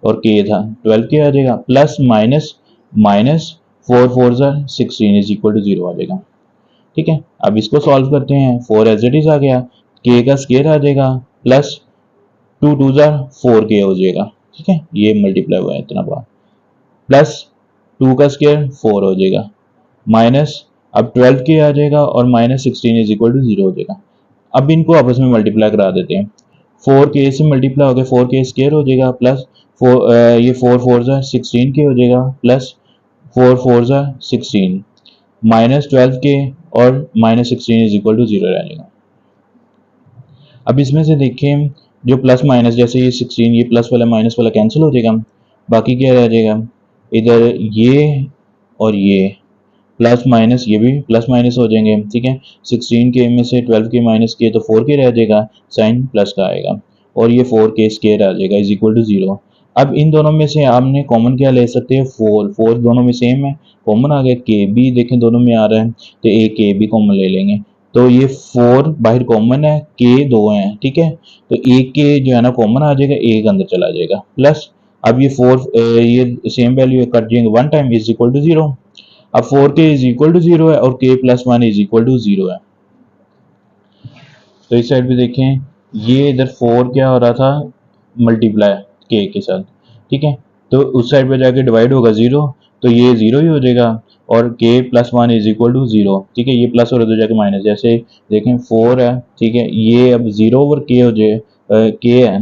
और के था 12 के आ जाएगा, प्लस माइनस माइनस 4 4 ज़ा 16 इज इक्वल टू 0 आ जाएगा, ठीक है। अब इसको सॉल्व करते हैं, 4 एज इट इज आ गया, के का स्क्वायर आ जाएगा प्लस 2 2 ज़ा 4 के हो जाएगा, ठीक है, ये मल्टीप्लाई हुआ है इतना बार, प्लस 2 का स्क्वायर 4 हो जाएगा, माइनस अब 12 के आ जाएगा और माइनस 16 इज इक्वल टू 0 हो जाएगा। अब इनको आपस में मल्टीप्लाई करा देते हैं, 4 के से मल्टीप्लाई हो गया 4 के स्क्वायर हो जाएगा प्लस ये 4 4 जा 16 के हो जाएगा प्लस 4 4 जा 16 माइनस 12 के और माइनस 16 इज इक्वल टू 0 रह जाएगा। अब इसमें से देखें जो प्लस माइनस, जैसे ये 16 ये प्लस वाला माइनस वाला कैंसिल हो जाएगा, बाकी क्या रह जाएगा, इधर ये और ये प्लस माइनस ये भी प्लस माइनस हो जाएंगे, ठीक है। 16 के में से 12 के माइनस किए तो 4 के रह जाएगा, साइन प्लस का आएगा और ये 4 के स्क्वायर आ जाएगा इज इक्वल टू 0। अब इन दोनों में से आपने कॉमन क्या ले सकते हैं, 4 दोनों में सेम है, कॉमन आ गया, के भी देखें दोनों में आ रहा है तो एक के भी कॉमन ले लेंगे, तो ये 4 बाहर कॉमन है, के 2 हैं, ठीक है, तो एक के जो है ना कॉमन आ जाएगा, एक अंदर चला जाएगा प्लस अब ये 4 ये सेम वैल्यू कट जाएंगे 1 टाइम इज इक्वल टू 0। अब 4k इज इक्वल टू 0 है और k plus 1 is equal to 0 है। तो इस साइड पे देखें ये इधर 4 क्या हो रहा था, मल्टीप्लाई k के साथ, ठीक है, तो उस साइड पे जाके डिवाइड होगा 0, तो ये 0 ही हो जाएगा और k plus 1 is equal to 0, ठीक है, ये प्लस और उधर जाके माइनस, जैसे देखें 4 है, ठीक है, ये अब 0 ओवर k हो जाए k है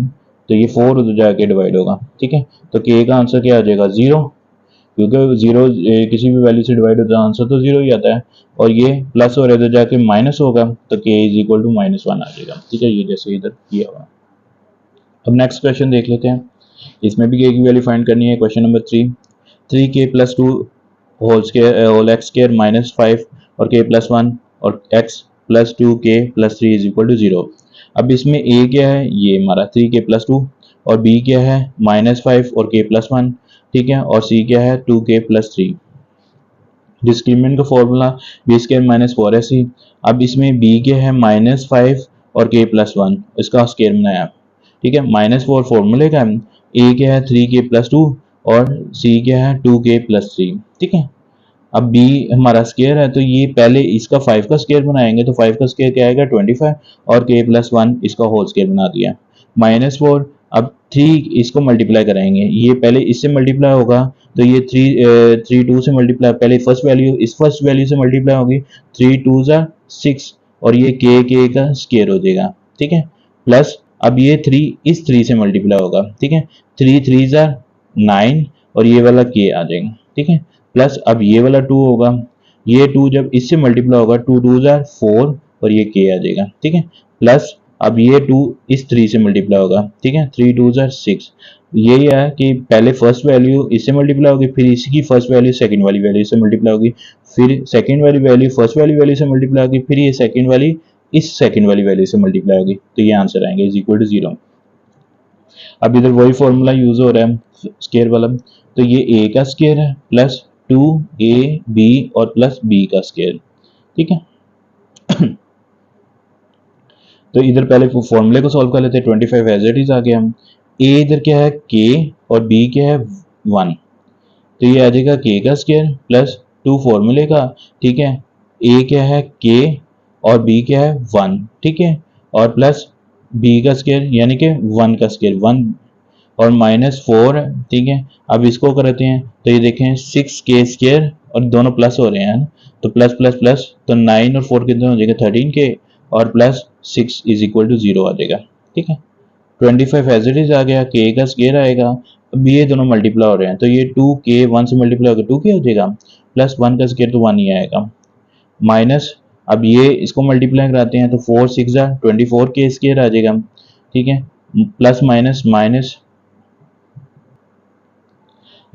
तो ये 4 उधर जाके डिवाइड होगा, ठीक है, तो k का आंसर क्या आ जाएगा 0, क्योंकि 0 किसी भी वैल्यू से डिवाइड होता है आंसर तो 0 ही आता है, और ये प्लस और इधर जाके माइनस होगा तो k इज इक्वल टू -1 आ जाएगा, ठीक है, ये जैसे इधर किया हुआ। अब नेक्स्ट क्वेश्चन देख लेते हैं, इसमें भी k की वैल्यू फाइंड करनी है। Question number 3k plus 2 whole square whole x square minus 5 और k प्लस 1 और x plus 2k plus 3 is equal to 0। अब इसमें a क्या है, ये हमारा 3k प्लस 2 और b क्या है -5 और k प्लस 1, ठीक है, और c क्या है 2k प्लस 3। डिस्क्रिमिनेंट का formula b square minus 4ac। अब इसमें b क्या है -5 और k प्लस 1, इसका स्क्वायर बनाया, ठीक है, -4 फॉर्मूले का है, a क्या है 3k प्लस 2 और c क्या है 2k प्लस 3, ठीक है। अब b हमारा स्क्वायर है तो ये पहले इसका 5 का स्क्वायर बनाएंगे, तो 5 का स्क्वायर क्या आएगा 25 और k प्लस 1 इसका होल स्क्वायर बना दिया, -4। अब 3 इसको मल्टीप्लाई कराएंगे, ये पहले इससे मल्टीप्लाई होगा तो ये 3 2 से मल्टीप्लाई, पहले फर्स्ट वैल्यू इस फर्स्ट वैल्यू से मल्टीप्लाई होगी, 3 2 जा 6 और ये k का स्क्वायर हो जाएगा, ठीक है, प्लस अब ये 3 इस 3 से मल्टीप्लाई होगा, ठीक है, 3 3 जा 9 और ये वाला k आ जाएगा, ठीक है, प्लस अब ये वाला 2 होगा, ये 2 जब इससे मल्टीप्लाई होगा 2 2 जा 4 और ये k आ जाएगा, ठीक है, प्लस अब ये 2 इस 3 से मल्टीप्लाई होगा, ठीक है, 3 2 जा 6। यही है कि पहले फर्स्ट वैल्यू इससे मल्टीप्लाई होगी, फिर इसकी फर्स्ट वैल्यू सेकंड वाली वैल्यू से मल्टीप्लाई होगी, फिर सेकंड वाली वैल्यू फर्स्ट वाली वैल्यू से मल्टीप्लाई होगी, फिर ये सेकंड वाली इस सेकंड वाली वैल्यू से मल्टीप्लाई होगी, तो ये आंसर आएंगे इज इक्वल टू 0। अब इधर वही फॉर्मूला यूज हो रहा है स्क्वायर वाला, तो ये a का स्क्वायर है प्लस 2ab और प्लस b का स्क्वायर, ठीक है। तो इधर पहले फॉर्मूले को सॉल्व कर लेते हैं, 25 एज इट इज आ गया, a इधर क्या है k और b क्या है 1, तो ये आ जाएगा k का स्क्वायर प्लस 2 फॉर्मूले का, ठीक है, a क्या है k और b क्या है 1, ठीक है, और प्लस b का स्क्वायर यानी कि 1 का स्क्वायर 1 और -4, ठीक है। अब इसको करते हैं तो ये देखें 6k स्क्वायर और दोनों प्लस हो रहे हैं, तो प्लस प्लस प्लस, तो 9 और 4 कितने हो जाएगा 13k और प्लस 6 इज इक्वल टू 0 आ जाएगा, ठीक है। 25 एज इट इज आ गया, k का स्क्वायर आएगा, अब ये दोनों मल्टीप्लाई हो रहे हैं तो ये 2k 1 से मल्टीप्लाई होगा 2k हो जाएगा, प्लस 1 का स्क्वायर तो 1 ही आएगा, माइनस अब ये इसको मल्टीप्लाई कराते हैं तो 4 6 जा 24k स्क्वायर आ जाएगा, ठीक है, प्लस माइनस माइनस,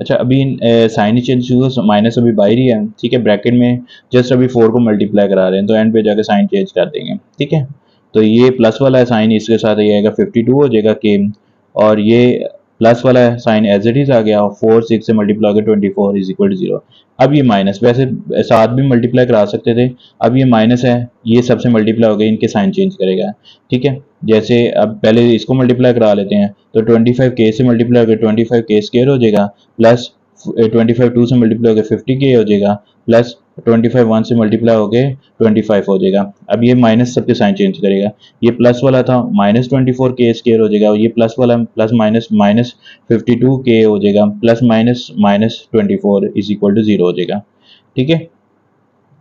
अच्छा अभी साइन ही चेंज हुआ, माइनस अभी बाहर ही है, ठीक है, ब्रैकेट में जस्ट अभी 4 को मल्टीप्लाई करा रहे हैं तो एंड पे जाकर साइन चेंज कर देंगे, ठीक है, तो ये प्लस वाला है साइन इसके साथ ये आएगा 52 हो जाएगा के, और ये प्लस वाला है साइन एज इट इज आ गया, 4 6 से मल्टीप्लाई होगा 24 इज इक्वल टू 0। अब ये माइनस, वैसे साथ भी मल्टीप्लाई करा सकते थे, अब ये माइनस है, ये सबसे मल्टीप्लाई हो गया, इनके साइन चेंज करेगा, ठीक है, जैसे अब पहले इसको मल्टीप्लाई करा लेते हैं तो 25k से मल्टीप्लाई होकर 25k स्क्वायर हो जाएगा, प्लस 25 2 से मल्टीप्लाई होकर 50k हो जाएगा, प्लस 25 1 से मल्टीप्लाई होकर 25 हो जाएगा। अब ये माइनस सबके साइन चेंज करेगा, ये प्लस वाला था -24k स्क्वायर हो जाएगा, ये प्लस वाला प्लस माइनस माइनस 52k हो जाएगा, plus minus minus 24 is equal to 0 हो जाएगा, ठीक है।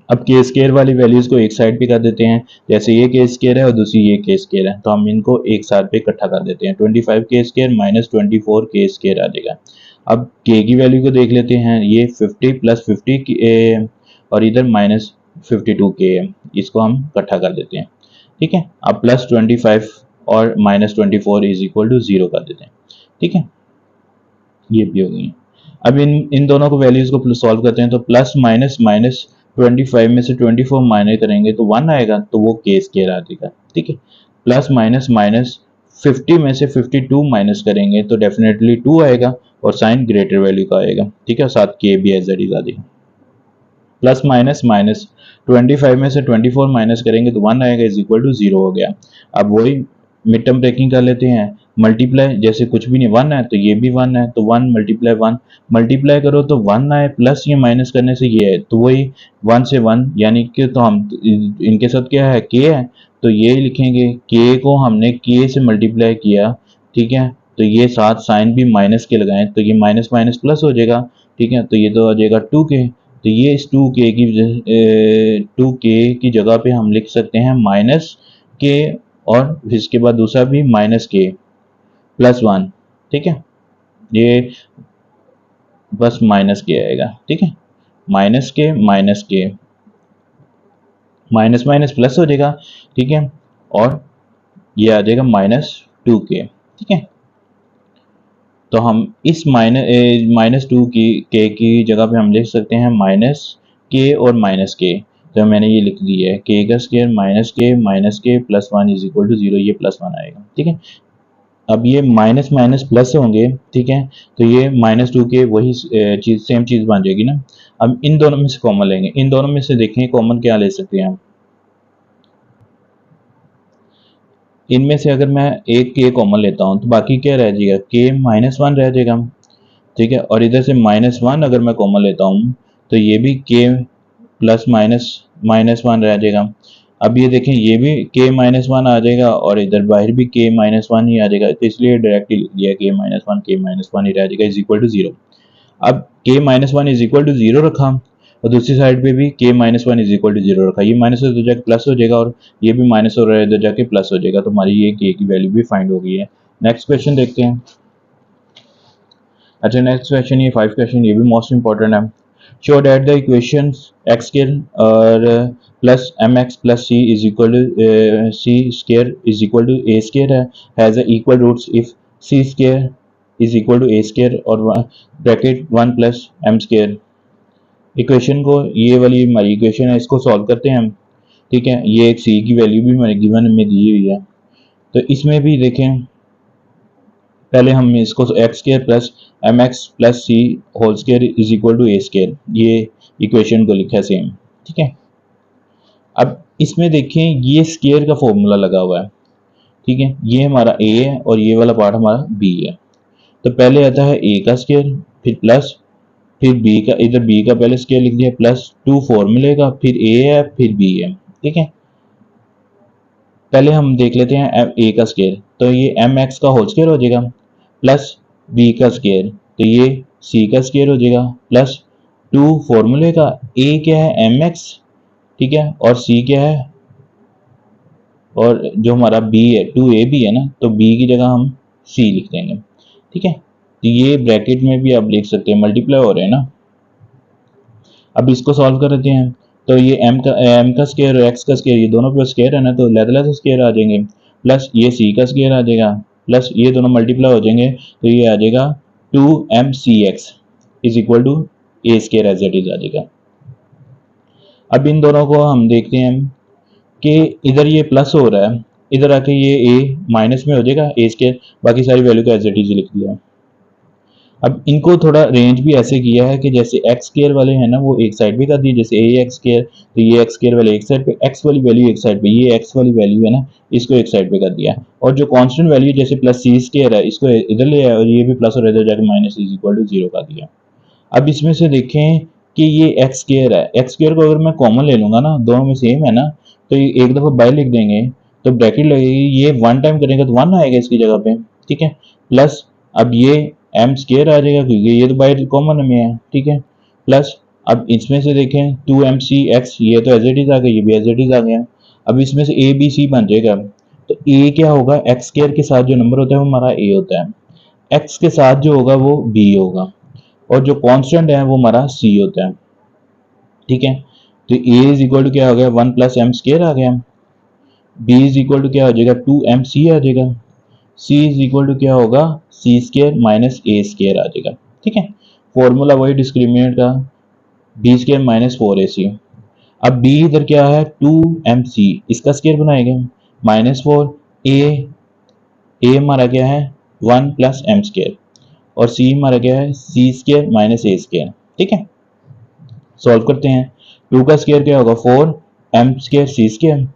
अब के स्केयर वाली वैल्यूज को एक साइड पे कर देते हैं, जैसे ये के स्केयर है और दूसरी ये के स्केयर है, तो हम इनको एक साथ पे इकट्ठा कर देते हैं। 25 के स्केयर माइनस 24 के स्केयर आ जाएगा। अब के की वैल्यू को देख लेते हैं, ये 50 प्लस 50 और इधर माइनस 52 के है, इसको हम इकट्ठा कर देते हैं। ठीक है, अब प्लस 25 और माइनस 24 इज इक्वल टू 0 कर देते हैं। ठीक है, ये भी हो गई। अब इन दोनों को वैल्यूज को सॉल्व करते हैं, तो प्लस माइनस माइनस 25 में से 24 माइनस करेंगे तो 1 आएगा, तो वो के स्केयर आ जाएगा। ठीक है, प्लस माइनस माइनस 50 में से 52 माइनस करेंगे तो डेफिनेटली 2 आएगा और साइन ग्रेटर वैल्यू का आएगा। ठीक है, साथ के भी एज इट इज आ जाएगा। प्लस माइनस माइनस 25 में से 24 माइनस करेंगे तो 1 आएगा, इज इक्वल टू 0 हो गया। अब वही मिड टर्म ब्रेकिंग कर लेते हैं, मल्टीप्लाई, जैसे कुछ भी नहीं 1 है तो ये भी 1 है, तो 1 मल्टीप्लाई 1 मल्टीप्लाई करो तो 1 आए, प्लस ये माइनस करने से ये है, तो वही 1 से 1 यानी कि, तो हम इनके साथ क्या है, के है, तो ये लिखेंगे के को हमने के से मल्टीप्लाई किया। ठीक है, तो ये साथ साइन भी माइनस के लगाएं तो ये माइनस माइनस प्लस हो जाएगा। ठीक है, तो ये तो आ जाएगा 2k, तो ये इस 2k की जगह पे हम लिख सकते हैं माइनस के, और इसके बाद दूसरा भी माइनस के प्लस 1। ठीक है, ये बस माइनस के आएगा। ठीक है, माइनस के माइनस माइनस प्लस हो जाएगा। ठीक है, और ये आ जाएगा -2k। ठीक है, तो हम इस माइनस 2 की जगह पे हम लिख सकते हैं माइनस के और माइनस के, तो मैंने ये लिख दिया है के का स्क्वायर माइनस के प्लस 1 इज इक्वल टू 0, ये प्लस 1 आएगा। ठीक है, अब ये माइनस माइनस प्लस होंगे। ठीक है, तो ये -2 के वही चीज सेम चीज बन जाएगी ना। अब इन दोनों में से कॉमन लेंगे, इन दोनों में से देखें कॉमन क्या ले सकते हैं हम। इनमें से अगर मैं एक के कॉमन लेता हूं तो बाकी क्या रह जाएगा, के -1 रह जाएगा। ठीक है, और इधर से -1 अगर मैं कॉमन लेता हूं तो ये भी के प्लस -1 रह जाएगा। अब ये देखें, ये भी के -1 आ जाएगा और इधर बाहर भी के -1 ही आ जाएगा, तो इसलिए डायरेक्टली लिख दिया के -1 ही रह जाएगा इज इक्वल टू 0। अब के -1 इज इक्वल टू 0 रखा और दूसरी साइड पे भी के -1 इज इक्वल टू 0 रखा, ये माइनस हो जाके प्लस हो जाएगा और ये भी माइनस हो रहा है इधर जाके प्लस हो जाएगा, तो हमारी ये के की वैल्यू भी फाइंड हो गई है। नेक्स्ट क्वेश्चन देखते हैं। अच्छा, नेक्स्ट क्वेश्चन, ये 5 क्वेश्चन, ये भी मोस्ट इंपॉर्टेंट है। Show that the equation x square और plus m x plus c is equal to c square is equal to a square has equal roots if c square is equal to a square और bracket 1 plus m square. Equation को, ये वाली हमारी equation है, इसको solve करते हैं हम। ठीक है, ये एक सी की वैल्यू भी हमारे गिवन में दी हुई है, तो इसमें भी देखें, पहले हम इसको x square plus m x plus c whole square is equal to a square, ये इक्वेशन को लिखा है सेम। ठीक है, अब इसमें देखें ये स्क्वायर का फॉर्मूला लगा हुआ है। ठीक है, ये हमारा ए है और ये वाला पार्ट हमारा बी है, तो पहले आता है ए का स्क्वायर, फिर प्लस, फिर बी का, इधर बी का पहले स्क्वायर लिख दिया, प्लस 2 फॉर्मूले का, फिर ए है फिर बी है। ठीक है, पहले हम देख लेते हैं ए का स्क्वायर, तो ये एम एक्स का होल स्क्वायर हो जाएगा प्लस बी का स्क्वायर, तो ये सी का स्क्वायर हो जाएगा प्लस 2 फॉर्मूले का, ए क्या है एम एक्स, ठीक है, और सी क्या है, और जो हमारा बी है 2a भी है ना, तो बी की जगह हम सी लिख देंगे। ठीक है, तो ये ब्रैकेट में भी आप लिख सकते हैं, मल्टीप्लाई हो रहे हैं ना। अब इसको सॉल्व कर देते हैं, तो ये एम का स्क्वायर और एक्स का स्क्वायर, ये दोनों पे स्क्वायर है ना, तो लैदला स्क्वायर आ जाएंगे, प्लस ये सी का स्क्वायर आ जाएगा, प्लस ये दोनों मल्टीप्लाई हो जाएंगे, तो ये आ जाएगा 2mcx is equal to a square as it is आ जाएगा। अब इन दोनों को हम देखते हैं कि इधर ये प्लस हो रहा है, इधर आके ये ए माइनस में हो जाएगा ए स्क्वायर, बाकी सारी वैल्यू को एज इट इज लिख दिया। अब इनको थोड़ा रेंज भी ऐसे किया है कि जैसे एक्स स्क्वायर वाले हैं ना, वो एक साइड पे कर दिए, जैसे ए एक्स स्क्वायर, तो ये एक्स स्क्वायर वाले एक साइड पे, एक्स वाली वैल्यू एक साइड पे, ये एक्स वाली वैल्यू है ना, इसको एक साइड पे कर दिया, और जो कांस्टेंट वैल्यू जैसे प्लस सी स्क्वायर है, इसको इधर ले आया और ये भी प्लस और इधर जाके माइनस इज इक्वल टू 0 कर दिया। अब इसमें से देखें कि ये एक्स स्क्वायर है, एक्स स्क्वायर को अगर मैं कॉमन ले लूंगा ना, दोनों में सेम है ना, तो ये एक दफा बाय लिख देंगे तो ब्रैकेट लगेगी, ये 1 टाइम करेंगे तो 1 आएगा इसकी जगह पे। ठीक है, प्लस अब ये एम स्क्वायर आ जाएगा क्योंकि ये तो बाय कॉमन में है। ठीक है, प्लस अब इसमें से देखें 2mcx, ये तो एज इट इज आ गया, ये भी एज इट इज आ गया। अब इसमें से ए बी सी बन जाएगा, तो ए क्या होगा, एक्स स्क्वायर के साथ जो नंबर होता है वो हमारा ए होता है, एक्स के साथ जो होगा वो बी होगा, और जो कांस्टेंट है वो हमारा सी होता है। ठीक है, तो ए इज इक्वल टू क्या हो गया, 1 + m² आ गया। बी इज इक्वल टू क्या हो जाएगा, 2mc आ जाएगा। सी इज इक्वल टू क्या होगा, c² - a² आ जाएगा। ठीक है, फॉर्मूला वही डिस्क्रिमिनेंट का, b² - 4ac। अब b इधर क्या है, 2mc, इसका स्क्वायर बनाएंगे, -4, a हमारा क्या है 1 + m², और c हमारा क्या है c² - a²। ठीक है, सॉल्व करते हैं। 2 का स्क्वायर क्या होगा 4m² c²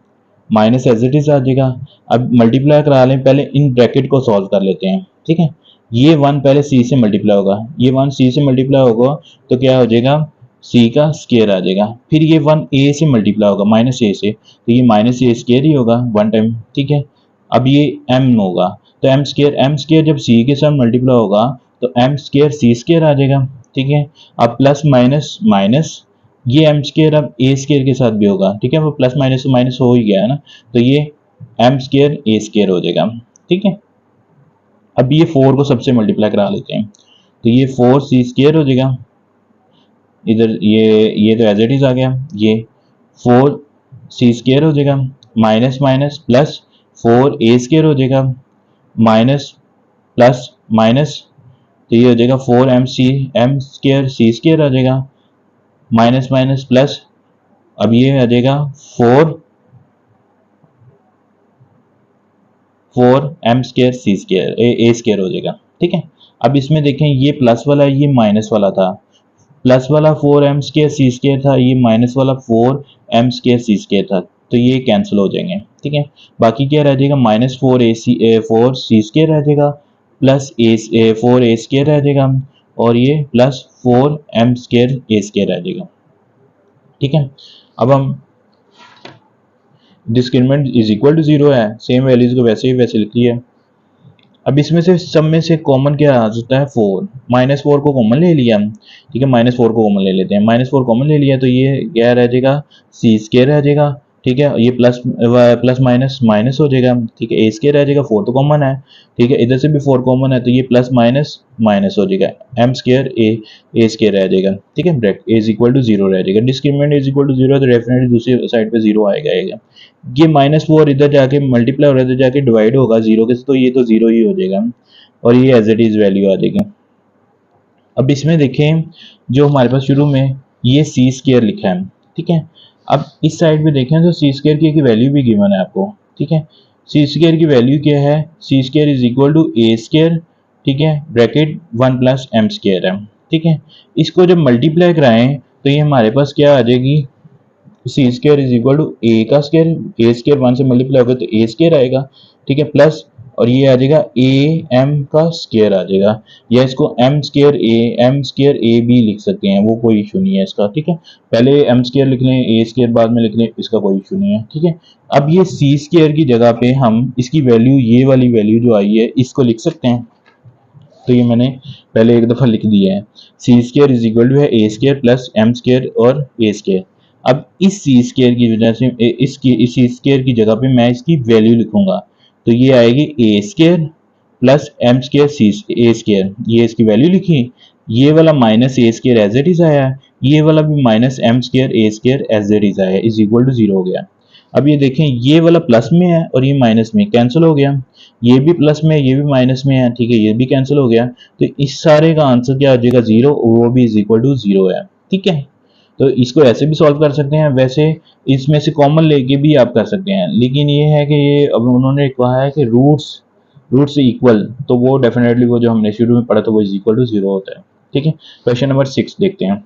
minus as it is आ जाएगा। अब मल्टीप्लाई करा लें, पहले इन ब्रैकेट को सॉल्व कर लेते हैं। ठीक है, ये 1 पहले c से मल्टीप्लाई होगा, ये 1 c से मल्टीप्लाई होगा तो क्या हो जाएगा, c का स्क्वायर आ जाएगा। फिर ये 1 a से मल्टीप्लाई होगा, -a से, तो ये -a² ही होगा 1 टाइम। ठीक है, अब ये m होगा, तो m² जब c के साथ मल्टीप्लाई होगा तो m² c² आ जाएगा। ठीक है, अब प्लस माइनस माइनस, ये m² अब a² के साथ भी होगा। ठीक है, वो प्लस माइनस से माइनस हो ही गया है ना, तो ये m² a² हो जाएगा। ठीक है, अब ये 4 को सबसे मल्टीप्लाई करा लेते हैं, तो ये 4c² हो जाएगा। इधर ये तो एज इट इज आ गया, ये 4c² हो जाएगा, माइनस माइनस प्लस 4a² हो जाएगा, माइनस प्लस माइनस, तो ये हो जाएगा 4m² c² आ जाएगा, माइनस माइनस प्लस, अब ये आ जाएगा 4m² a² हो जाएगा। ठीक है, अब इसमें देखें ये प्लस वाला है, ये माइनस वाला था, प्लस वाला 4m² c² था, ये माइनस वाला 4m² c² था, तो ये कैंसिल हो जाएंगे। ठीक है, बाकी क्या रह जाएगा, -4c² रह जाएगा, प्लस 4a² रह जाएगा, और ये प्लस 4m² a² रह जाएगा। ठीक है, अब हम डिस्क्रिमिनेंट इज इक्वल टू 0 है, सेम वैल्यूज को वैसे ही वैसे लिख लिया। अब इसमें से सब में से कॉमन क्या आ सकता है, 4, -4 को कॉमन ले लिया हम। ठीक है, -4 को कॉमन ले लेते हैं, -4 कॉमन ले लिया तो ये क्या रह जाएगा, c² रह जाएगा। ठीक है, ये प्लस माइनस माइनस हो जाएगा। ठीक है, a² रह जाएगा, 4 तो कॉमन है। ठीक है, इधर से भी 4 कॉमन है, तो ये प्लस माइनस माइनस हो जाएगा, m² a² रह जाएगा। ठीक है, ब्रैकेट इज इक्वल टू 0 रह जाएगा, डिस्क्रिमिनेंट इज इक्वल टू 0, तो डेफिनेटली दूसरी साइड पे 0 आएगा। ये -4 इधर जाके मल्टीप्लाई हो रहा है, इधर जाके डिवाइड होगा 0 के, तो ये तो 0 ही हो जाएगा, और ये एज इट इज वैल्यू आ जाएगी। अब इसमें देखें, जो हमारे पास शुरू में ये c² लिखा है। ठीक है, अब इस साइड पे देखें तो c² की वैल्यू भी गिवन है आपको। ठीक है, c² की वैल्यू क्या है, c² is equal to a²। ठीक है, ब्रैकेट 1 + m² है। ठीक है, इसको जब मल्टीप्लाई कराएं तो ये हमारे पास क्या आ जाएगी, c² is equal to a का स्क्वायर, a² 1 से मल्टीप्लाई होगा तो a² आएगा। ठीक है, प्लस, और ये आ जाएगा am का स्क्वायर आ जाएगा, या इसको m² a भी लिख सकते हैं, वो कोई इशू नहीं है इसका। ठीक है, पहले m² लिख लें, a² बाद में लिख लें, इसका कोई इशू नहीं है। ठीक है, अब ये c² की जगह पे हम इसकी वैल्यू, ये वाली वैल्यू जो आई है, इसको लिख सकते हैं। तो ये मैंने पहले एक दफ़ा लिख दिया है, c² इज इक्वल टू है a² प्लस m² और a²। अब इस c² की वजह से इस c² की जगह पे मैं इसकी वैल्यू लिखूंगा, तो ये आएगी a² प्लस m² a², ये इसकी वैल्यू लिखी। ये वाला -a² एज इट इज आया, ये वाला भी -m² a² as it is आया, इज इक्वल टू 0 हो गया। अब ये देखें, ये वाला प्लस में है और ये माइनस में, कैंसिल हो गया, ये भी प्लस में, ये भी माइनस में है। ठीक है, ये भी कैंसिल हो गया, तो इस सारे का आंसर क्या आ जाएगा, 0, वो भी इज इक्वल टू 0 है। ठीक है, तो इसको ऐसे भी सॉल्व कर सकते हैं, वैसे इसमें से कॉमन लेके भी आप कर सकते हैं, लेकिन ये है कि ये अब उन्होंने कहा है कि रूट से इक्वल, तो वो डेफिनेटली वो जो हमने शुरू में पढ़ा था वो इज इक्वल टू 0 होता है। ठीक है, क्वेश्चन नंबर 6 देखते हैं।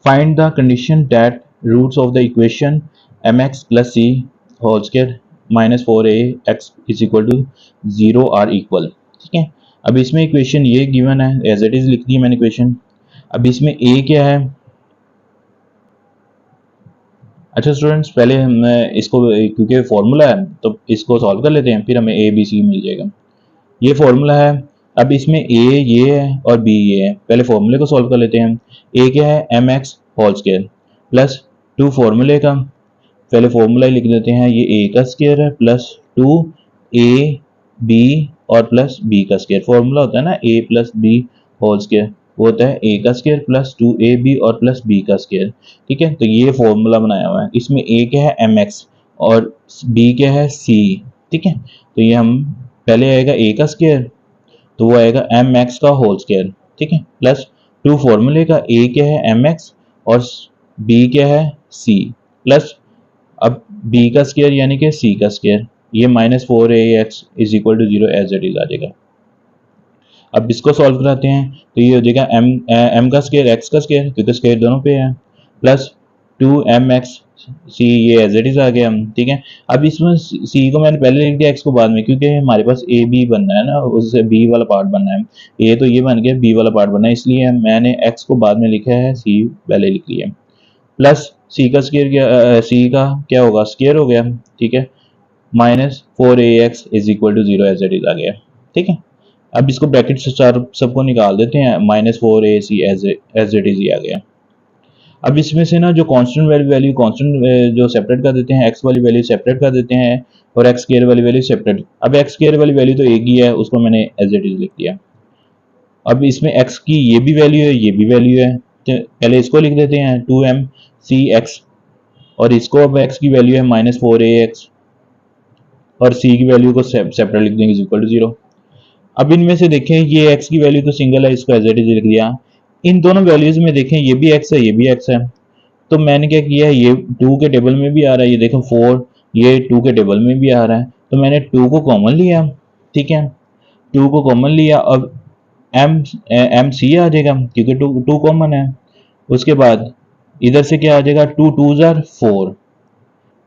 Find the condition that roots of the equation mx + c whole square -4ax is equal to 0 are equal. ठीक है, अब इसमें इक्वेशन ये गिवन है, एज इट इज लिख दी है मैंने इक्वेशन। अब इसमें a क्या है, अच्छा स्टूडेंट्स, पहले हम इसको, क्योंकि फॉर्मूला है तो इसको सॉल्व कर लेते हैं, फिर हमें a b c मिल जाएगा। ये फॉर्मूला है अब इसमें ए ये है और बी ये है, पहले फॉर्मूले को सॉल्व कर लेते हैं। ए क्या है, m x whole square plus two फॉर्मूले का, पहले फॉर्मूला लिख देते हैं, ये ए का स्क्वायर है प्लस टू ए बी और प्लस बी का स्क्वायर। फॉर्मूला होता है ना a plus B whole square, वो होता है ए का square plus two a b और प्लस बी का स्क्वायर। ठीक है, तो ये फॉर्मूला बनाया हुआ है। इसमें ए क्या है, एम एक्स और बी क्या है, सी। ठीक है, तो ये हम पहले आएगा ए का स्क्वायर, तो वो आएगा एम एक्स का होल स्क्वायर। ठीक है, प्लस टू फॉर्मूले का, ए क्या है एम एक्स और बी क्या है सी, प्लस अब बी का स्क्वायर यानी कि सी का स्क्वायर, ये minus four A x is equal to zero as it is आ जाएगा। अब इसको सॉल्व कराते हैं तो ये हो जाएगा एम का स्क्वायर एक्स का स्क्वायर, क्योंकि स्क्वायर दोनों पे है, प्लस टू एम एक्स सी, ये एज इट इज आ गया हम। ठीक है, अब इसमें सी को मैंने पहले लिख दिया, एक्स को बाद में, क्योंकि हमारे पास ए बी बनना है ना, उससे बी वाला पार्ट बनना है। ए तो ये बन गया, बी वाला पार्ट बनना है, इसलिए मैंने एक्स को बाद में लिखा है, सी पहले लिख लिया। प्लस सी का स्क्वायर क्या, सी का क्या होगा, स्क्वायर हो गया। ठीक है, minus four A x is equal to zero as it is आ गया। ठीक है, अब इसको ब्रैकेट से चार सबको निकाल देते हैं, minus four a c as it is आ गया। अब इसमें से ना जो कांस्टेंट वैल्यू कांस्टेंट जो सेपरेट कर देते हैं, एक्स वाली वैल्यू सेपरेट कर देते हैं और एक्स स्क्वायर वाली वैल्यू सेपरेट। अब एक्स स्क्वायर वाली वैल्यू तो एक ही है, उसको मैंने एज इट इज लिख दिया। अब इसमें एक्स की ये भी वैल्यू है, ये भी वैल्यू है, तो पहले इसको लिख देते हैं टू एम सी एक्स, और इसको अब एक्स की वैल्यू है माइनस फोर ए एक्स और सी की वैल्यू को सेपरेट लिख देंगे इक्वल टू जीरो। अब इनमें से देखें, ये एक्स की वैल्यू तो सिंगल है, इसको एज इट इज लिख दिया। इन दोनों वैल्यूज में देखें, ये भी एक्स है, ये भी एक्स है, तो मैंने क्या किया है, ये टू के टेबल में भी आ रहा है, ये देखो फोर, ये टू के टेबल में भी आ रहा है, तो मैंने टू को कॉमन लिया। ठीक है, टू को कॉमन लिया, अब एम एम सी आ जाएगा, क्योंकि टू टू कॉमन है। उसके बाद इधर से क्या आ जाएगा, टू टू जार फोर,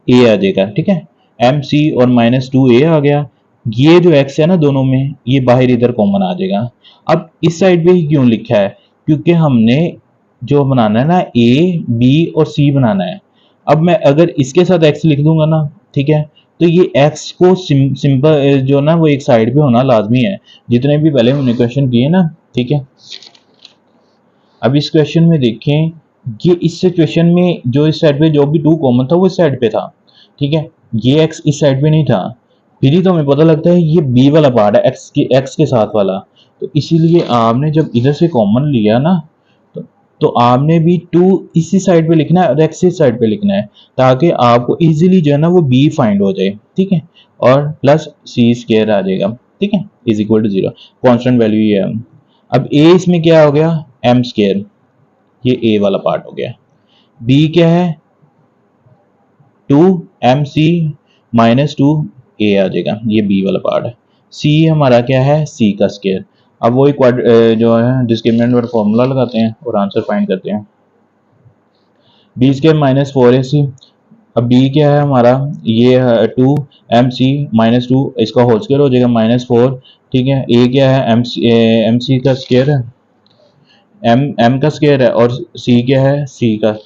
ए आ जाएगा। ठीक है, एम सी और माइनस टू ए आ गया। ये जो एक्स है ना दोनों में, ये बाहर इधर कॉमन आ जाएगा। अब इस साइड पे ही क्यों लिखा है, क्योंकि हमने जो बनाना है ना, ए बी और सी बनाना है। अब मैं अगर इसके साथ एक्स लिख दूंगा ना, ठीक है, तो ये एक्स को सिंपल जो ना वो एक साइड पे होना लाजमी है, जितने भी पहले हमने क्वेश्चन किए ना। ठीक है, अब इस क्वेश्चन में देखें, ये इस सिचुएशन में जो इस साइड पे जो भी टू कॉमन था वो इस साइड पे था। ठीक है, ये एक्स इस साइड पे नहीं था, फिर ही तो हमें पता लगता है ये बी वाला पार्ट है, एक्स के साथ वाला। तो इसीलिए आपने जब इधर से कॉमन लिया ना, तो आपने भी टू इसी साइड पे लिखना है और एक्स इस साइड पे लिखना है, ताकि आपको इजीली जो है ना वो बी फाइंड हो जाए। ठीक है, और प्लस सी स्क्वायर आ जाएगा। ठीक है, is equal to zero, constant value ये है। अब ए इसमें क्या हो गया, एम स्क्वायर, ये ए वाला पार्ट हो गया। बी क्या है, two m c minus two a आ जाएगा, ये बी वाला पार्ट है। सी हमारा क्या है, सी का स्क्वायर। अब वही जो है डिस्क्रिमिनेंट और फॉर्मूला लगाते हैं और आंसर फाइंड करते हैं। B square minus four a c, अब बी क्या है हमारा, ये है two m c minus two, इसका होल स्क्वायर हो जाएगा माइनस फोर। ठीक है, ए क्या है, एम सी का स्क्वायर है, एम का स्क्वायर है, और सी क्या है, सी का।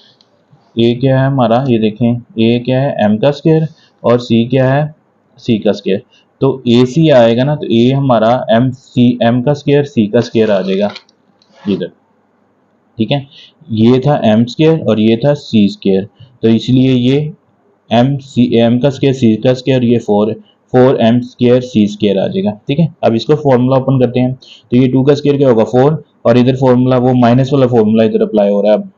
ए क्या है हमारा, ये देखें, ए क्या है, एम का स्क्वायर, और सी क्या है, सी का स्क्वायर। तो ए सी आएगा ना, तो ए हमारा एम सी, एम का स्क्वायर सी का स्क्वायर आ जाएगा इधर। ठीक है, ये था एम स्क्वायर और ये था सी स्क्वायर, तो इसलिए ये एम का स्क्वायर सी का स्क्वायर, ये फोर एम स्क्वायर सी स्क्वायर आ जाएगा। ठीक है, अब इसको फॉर्मूला ओपन करते हैं, तो ये टू का स्क्वायर क्या होगा, फोर, और इधर फॉर्मूला वो माइनस वाला फॉर्मूला इधर अप्लाई हो रहा है। अब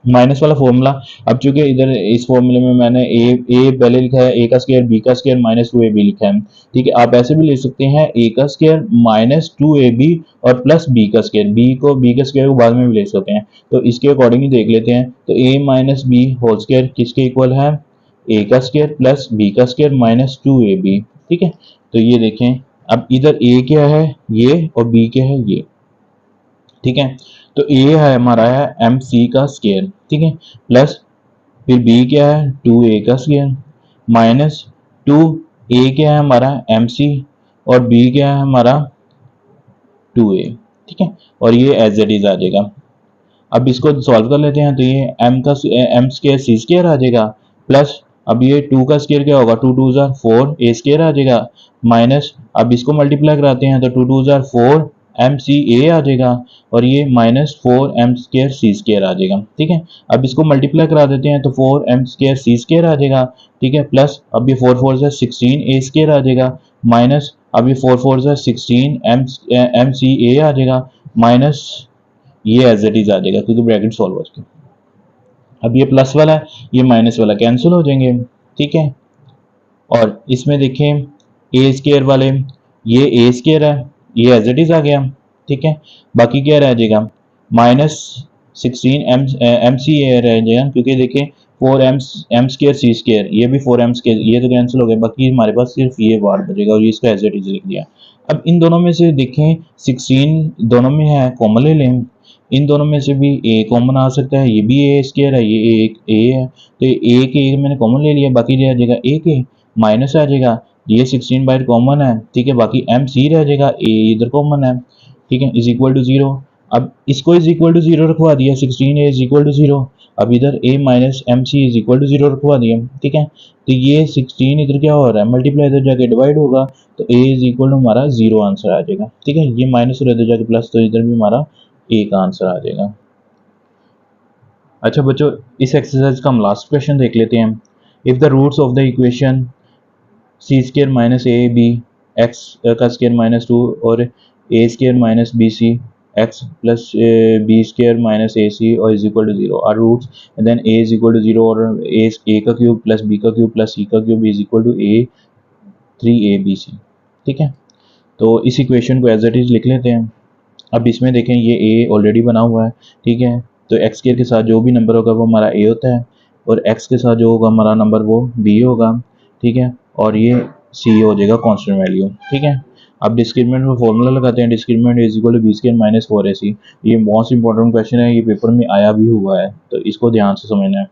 माइनस वाला फॉर्मूला, अब चूंकि इधर इस फॉर्मूले में मैंने ए पहले लिखा है, ए का स्क्वायर बी का square minus two a b लिखा है। ठीक है, आप ऐसे भी ले सकते हैं, ए का square minus two a b और प्लस बी का स्क्वायर, बी का स्क्वायर को बाद में भी ले सकते हैं, तो इसके अकॉर्डिंग ही देख लेते हैं। तो a minus b whole square किसके इक्वल है, ए का स्क्वायर प्लस बी का square minus two a b. ठीक है, तो ये देखें, अब इधर ए क्या है, ये, और बी क्या है, ये। ठीक है, तो ए है हमारा है एम सी का स्क्वायर। ठीक है, प्लस फिर बी क्या है, टू ए का स्क्वायर, माइनस टू ए क्या है हमारा, एम सी, और बी क्या है हमारा, टू ए। ठीक है, और ये एज इट इज आ जाएगा। अब इसको सॉल्व कर लेते हैं, तो ये एम स्क्वायर सी स्क्वायर आ जाएगा, प्लस अब ये 2 का स्केयर क्या होगा, 2 2 ज़ा 4 ए स्केयर आ जाएगा, माइनस अब इसको मल्टीप्लाई कराते हैं तो 2 2 ज़ा 4 एम सी ए आ जाएगा, और ये माइनस 4 एम स्केयर सी स्केयर आ जाएगा। ठीक है, अब इसको मल्टीप्लाई करा देते हैं तो 4 एम स्केयर सी स्केयर आ जाएगा। ठीक है, प्लस अब ये 4 4 ज़ा 16 ए स्केयर आ जाएगा, माइनस अब ये 4 4 ज़ा 16 एम सी ए आ जाएगा, माइनस ये एज इट इज आ जाएगा क्योंकि ब्रैकेट सॉल्व हो चुके। अब ये प्लस वाला है, ये माइनस वाला कैंसिल हो जाएंगे। ठीक है, और इसमें देखें ए स्केयर वाले, ये ए स्केयर है, ये एज इट इज आ गया। ठीक है, बाकी क्या रह जाएगा, माइनस 16 एम सी ए रह जाएगा क्योंकि देखें 4 एम स्केयर सी स्केयर, ये भी 4 एम स्केयर, ये तो कैंसिल हो गया, बाकी हमारे पास सिर्फ ये वार्ड बचेगा और इसका एज इट इज लिख दिया। अब इन दोनों में से देखें 16 दोनों में है, कॉमन ले लें, इन दोनों में से भी ए कॉमन आ सकता है, ये भी ए स्केयर है, ये एक ए है, तो ए के मैंने कॉमन ले लिया, बाकी रह जाएगा ए के, माइनस आ जाएगा, ये 16 बाइट कॉमन है। ठीक है, बाकी एम सी रह जाएगा, ए इधर कॉमन है। ठीक है, इज इक्वल टू 0, अब इसको इज इक्वल टू 0 रखवा दिया, 16 ए इज इक्वल टू 0, अब इधर a minus m c is equal to 0 रखवा दिया। ठीक है, तो ये 16 इधर क्या हो रहा है, मल्टीप्लाई इधर जाके डिवाइड होगा, तो ए इज इक्वल टू हमारा 0 आंसर आ जाएगा। ठीक है, ये माइनस और इधर जाके प्लस, तो इधर भी हमारा ए का आंसर आ जाएगा। अच्छा बच्चों, इस एक्सरसाइज का हम लास्ट क्वेश्चन देख लेते हैं। If the roots of the equation c square minus a b x का स्केयर माइनस 2 और a square minus b c x plus b square minus a c और is equal to 0 are roots, and then a is equal to 0 और a का cube plus b का cube plus c का cube is equal to a 3abc। ठीक है, तो इस equation को एज इट इज लिख लेते हैं। अब इसमें देखें ये ए ऑलरेडी बना हुआ है। ठीक है, तो एक्स स्केयर के साथ जो भी नंबर होगा वो हमारा ए होता है, और एक्स के साथ जो होगा हमारा नंबर वो बी होगा। ठीक है, और ये सी हो जाएगा कांस्टेंट वैल्यू। ठीक है, अब डिस्क्रिमिनेंट में फॉर्मूला लगाते हैं, discriminant is equal to b square minus 4ac। ये मोस्ट इंपॉर्टेंट क्वेश्चन है, ये पेपर में आया भी हुआ है, तो इसको ध्यान से समझना है।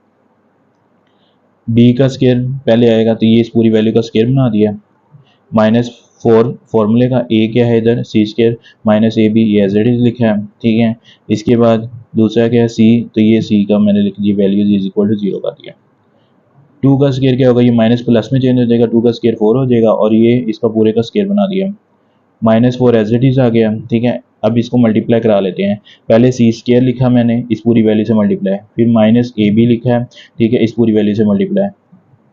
बी का स्केयर पहले आएगा, तो ये इस पूरी वैल्यू का स्केयर बना दिया, माइनस 4 फॉर्मूले का ए क्या है इधर सी स्केयर माइनस ए बी, ये एज इट इज लिखा है। ठीक है, इसके बाद दूसरा क्या है सी, तो ये सी का मैंने लिख दिया वैल्यूज इज इक्वल टू 0 कर दिया। 2 का स्केयर क्या होगा, ये माइनस प्लस में चेंज हो जाएगा, 2 का स्केयर 4 हो जाएगा, और ये इसका पूरे का स्केयर बना दिया, माइनस 4 एज इट इज आ गया। ठीक है, अब इसको मल्टीप्लाई करा लेते हैं, पहले सी स्केयर लिखा मैंने इस पूरी वैल्यू से मल्टीप्लाई, फिर माइनस ए बी लिखा है। ठीक है, इस पूरी वैल्यू से मल्टीप्लाई।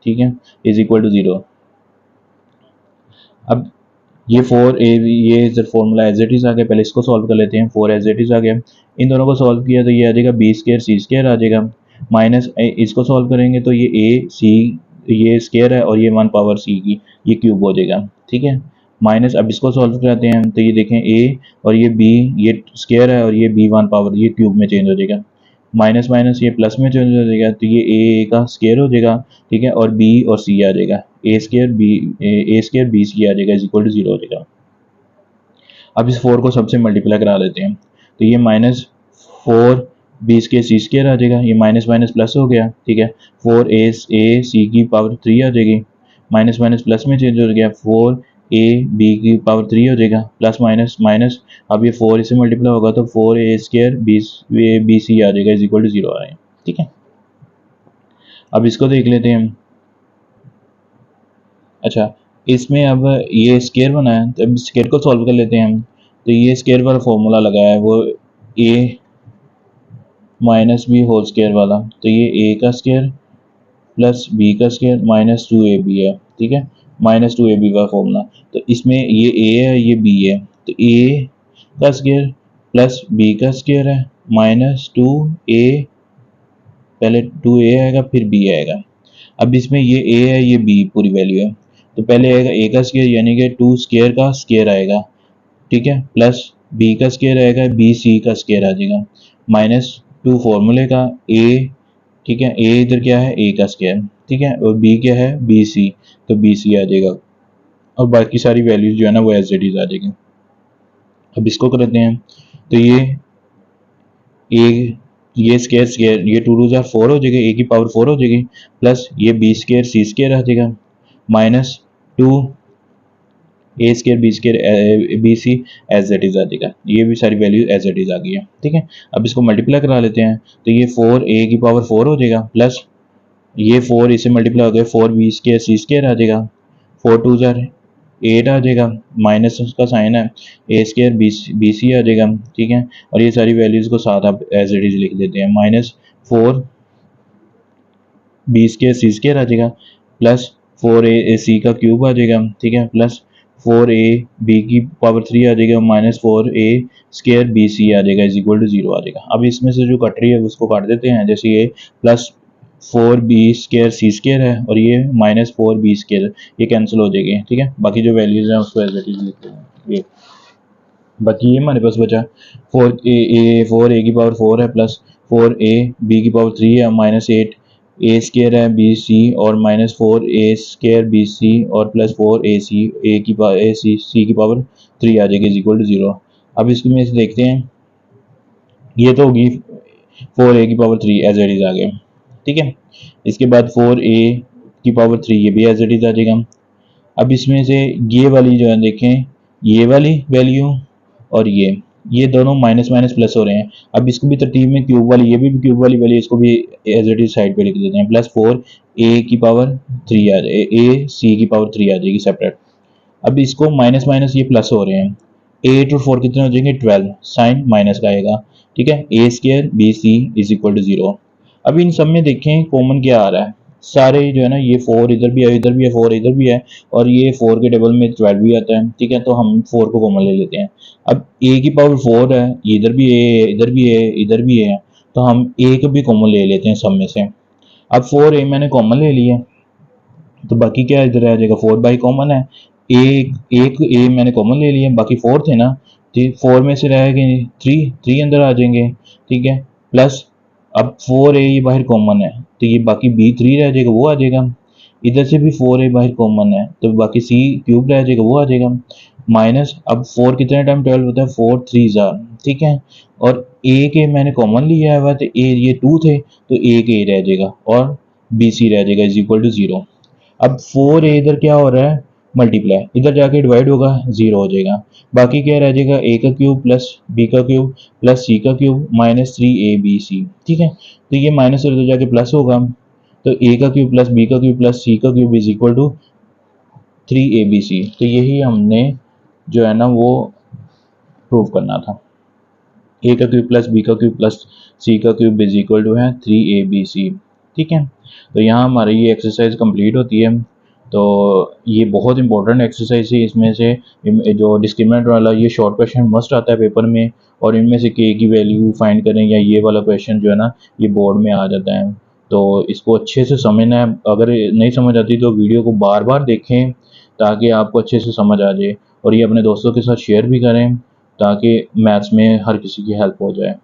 ठीक है, इज इक्वल टू 0। अब ये 4 ए ये इधर फॉर्मूला एज इट इज आ गया, पहले इसको सॉल्व कर लेते हैं। 4 एज इट इज आ गया, इन दोनों को सॉल्व किया तो ये आ जाएगा बी स्केयर सी स्केयर आ जाएगा, माइनस इसको सॉल्व करेंगे तो ये ए सी ये स्केयर है और ये 1 पावर सी की ये क्यूब हो जाएगा। ठीक है, माइनस अब इसको सॉल्व कराते हैं तो ये देखें ए और ये बी ये स्केयर है और ये बी 1 पावर ये क्यूब में चेंज हो जाएगा, माइनस माइनस ये प्लस में चेंज हो जाएगा, तो ये ए का स्केयर हो जाएगा। ठीक है, और बी और सी आ जाएगा, ए स्केयर बी सी आ जाएगा इज इक्वल टू 0 हो जाएगा। अब इस 4 को सबसे मल्टीप्लाई करा लेते हैं, तो ये माइनस 4 बी स्केयर सी स्केयर आ जाएगा, ये माइनस माइनस प्लस हो गया। ठीक है, 4 ए सी की पावर 3 आ जाएगी, माइनस माइनस प्लस में चेंज हो गया, 4 ए बी की पावर 3 हो जाएगा, प्लस माइनस माइनस, अब ये 4 इससे मल्टीप्लाई होगा तो 4 ए स्केयर बी सी आ जाएगा इज इक्वल टू 0 आ जाएगा। ठीक है, अब इसको देख लेते हैं। अच्छा, इसमें अब ये स्केयर बना है, तो अब स्केयर को सॉल्व कर लेते हैं हम। तो ये स्केयर वाला फॉर्मूला लगाया है वो ए माइनस बी होल स्केयर वाला, तो ये ए का स्केयर प्लस बी का स्केयर माइनस 2ab है। ठीक है, माइनस 2ab का फॉर्मूला, तो इसमें ये ए है ये बी है, तो ए का स्केयर प्लस बी का स्केयर है माइनस 2a, पहले 2a आएगा फिर b आएगा। अब इसमें ये a है ये b पूरी वैल्यू है, तो पहले आएगा a का स्केयर यानी कि 2 स्केयर का स्केयर आएगा। ठीक है, प्लस b का स्केयर आएगा b c का स्केयर आ जाएगा, माइनस 2 फॉर्मूले का a। ठीक है, a इधर क्या है a का स्केयर। ठीक है, और b क्या है b c, तो b c आ जाएगा, और बाकी सारी वैल्यूज जो है ना वो एज इट इज आ जाएगी। अब इसको करते हैं, तो ये स्केयर स्केयर ये 2 2 4 हो जाएगा, a की पावर 4 हो जाएगी, प्लस ये b स्केयर c स्केयर आ जाएगा, minus 2 a square b square b c as it is आ जाएगा, ये भी सारी वैल्यू एज इट इज आ गई है। ठीक है, अब इसको मल्टीप्लाई करा लेते हैं, तो ये 4 ए की पावर 4 हो जाएगा, प्लस ये 4 इससे मल्टीप्लाई हो गया, 4b² c² आ जाएगा, 4 2 जार 8 आ जाएगा, माइनस उसका साइन है, a² bc आ जाएगा, ठीक है। और ये सारी वैल्यूज़ को साथ आप एज इट इज लिख देते हैं, -4 b² c² आ जाएगा, प्लस 4ac का क्यूब आ जाएगा, ठीक है, प्लस 4ab³ आ जाएगा, -4a² bc आ जाएगा इज इक्वल टू 0 आ जाएगा। अब इसमें से जो कट रही है उसको काट देते हैं, जैसे ये प्लस 4b² c² है और ये -4b², ये कैंसिल हो जाएगी, ठीक है। बाकी जो वैल्यूज हैं उसको एज इट इज लिखते हैं ये। बाकी ये हमारे पास बचा 4a है, प्लस 4ab³ है, -8a² है bc और -4a² bc और प्लस 4ac c³ आ जाएगी इज इक्वल टू 0। अब इसमें से देखते हैं, ये तो होगी 4a³ एज इट इज आ गया, ठीक है। इसके बाद 4a³ ये भी एज इट इज आ जाएगा। अब इसमें से ये वाली जो है देखें, ये वाली वैल्यू और ये दोनों माइनस माइनस प्लस हो रहे हैं। अब इसको भी तरतीब में क्यूब वाली, ये भी क्यूब वाली वैल्यू, इसको भी एज इट इज साइड पे लिख देते हैं, प्लस 4a³ आ जाए ac³ आ जाएगी सेपरेट। अब इसको माइनस माइनस ये प्लस हो रहे हैं, 8 और 4 कितने हो जाएंगे 12, साइन माइनस का आएगा, ठीक है। a² bc is equal to 0। अब इन सब में देखें कॉमन क्या आ रहा है, सारे जो है ना, ये 4 इधर भी है, इधर भी है, 4 इधर भी है और ये 4 के टेबल में 12 भी आता है, ठीक है। तो हम 4 को कॉमन ले लेते हैं। अब a⁴ है, इधर भी है, इधर भी है, इधर भी है, तो हम a को भी कॉमन ले लेते हैं सब में से। अब 4a मैंने कॉमन ले लिया, तो बाकी क्या इधर आ जाएगा, 4 कॉमन है, एक a मैंने कॉमन ले लिया, बाकी 4 थे ना, तो 4 में से रह गए 3 अंदर आ जाएंगे, ठीक है। प्लस अब 4a ये बाहर कॉमन है, तो ये बाकी b3 रह जाएगा, वो आ जाएगा। इधर से भी 4a बाहर कॉमन है, तो बाकी c³ रह जाएगा, वो आ जाएगा। माइनस अब 4 कितने टाइम 12 होता है, 4 3 जार, ठीक है। और a के मैंने कॉमन लिया हुआ, तो a ये 2 थे, तो एक a रह जाएगा और bc रह जाएगा इज इक्वल टू 0। अब 4a इधर क्या हो रहा है, मल्टीप्लाई, इधर जाके डिवाइड होगा, 0 हो जाएगा। बाकी क्या रह जाएगा, a का क्यूब प्लस b का क्यूब प्लस c का क्यूब -3abc, ठीक है। तो ये माइनस से उधर जाके प्लस होगा, तो a का क्यूब प्लस b का क्यूब प्लस c का cube is equal to 3abc। तो यही हमने जो है ना वो प्रूव करना था, a का क्यूब प्लस b का क्यूब प्लस c का क्यूब इज इक्वल टू है 3abc, ठीक है। तो यहाँ हमारी ये एक्सरसाइज कंप्लीट होती है। तो ये बहुत इंपॉर्टेंट एक्सरसाइज है, इसमें से जो डिस्क्रिमिनेंट वाला ये शॉर्ट क्वेश्चन मस्ट आता है पेपर में, और इनमें से k की वैल्यू फाइंड करें, या ये वाला क्वेश्चन जो है ना ये बोर्ड में आ जाता है। तो इसको अच्छे से समझना है, अगर नहीं समझ आती तो वीडियो को बार बार देखें ताकि आपको अच्छे से समझ आ जाए, और ये अपने दोस्तों के साथ शेयर भी करें ताकि मैथ्स में हर किसी की हेल्प हो जाए।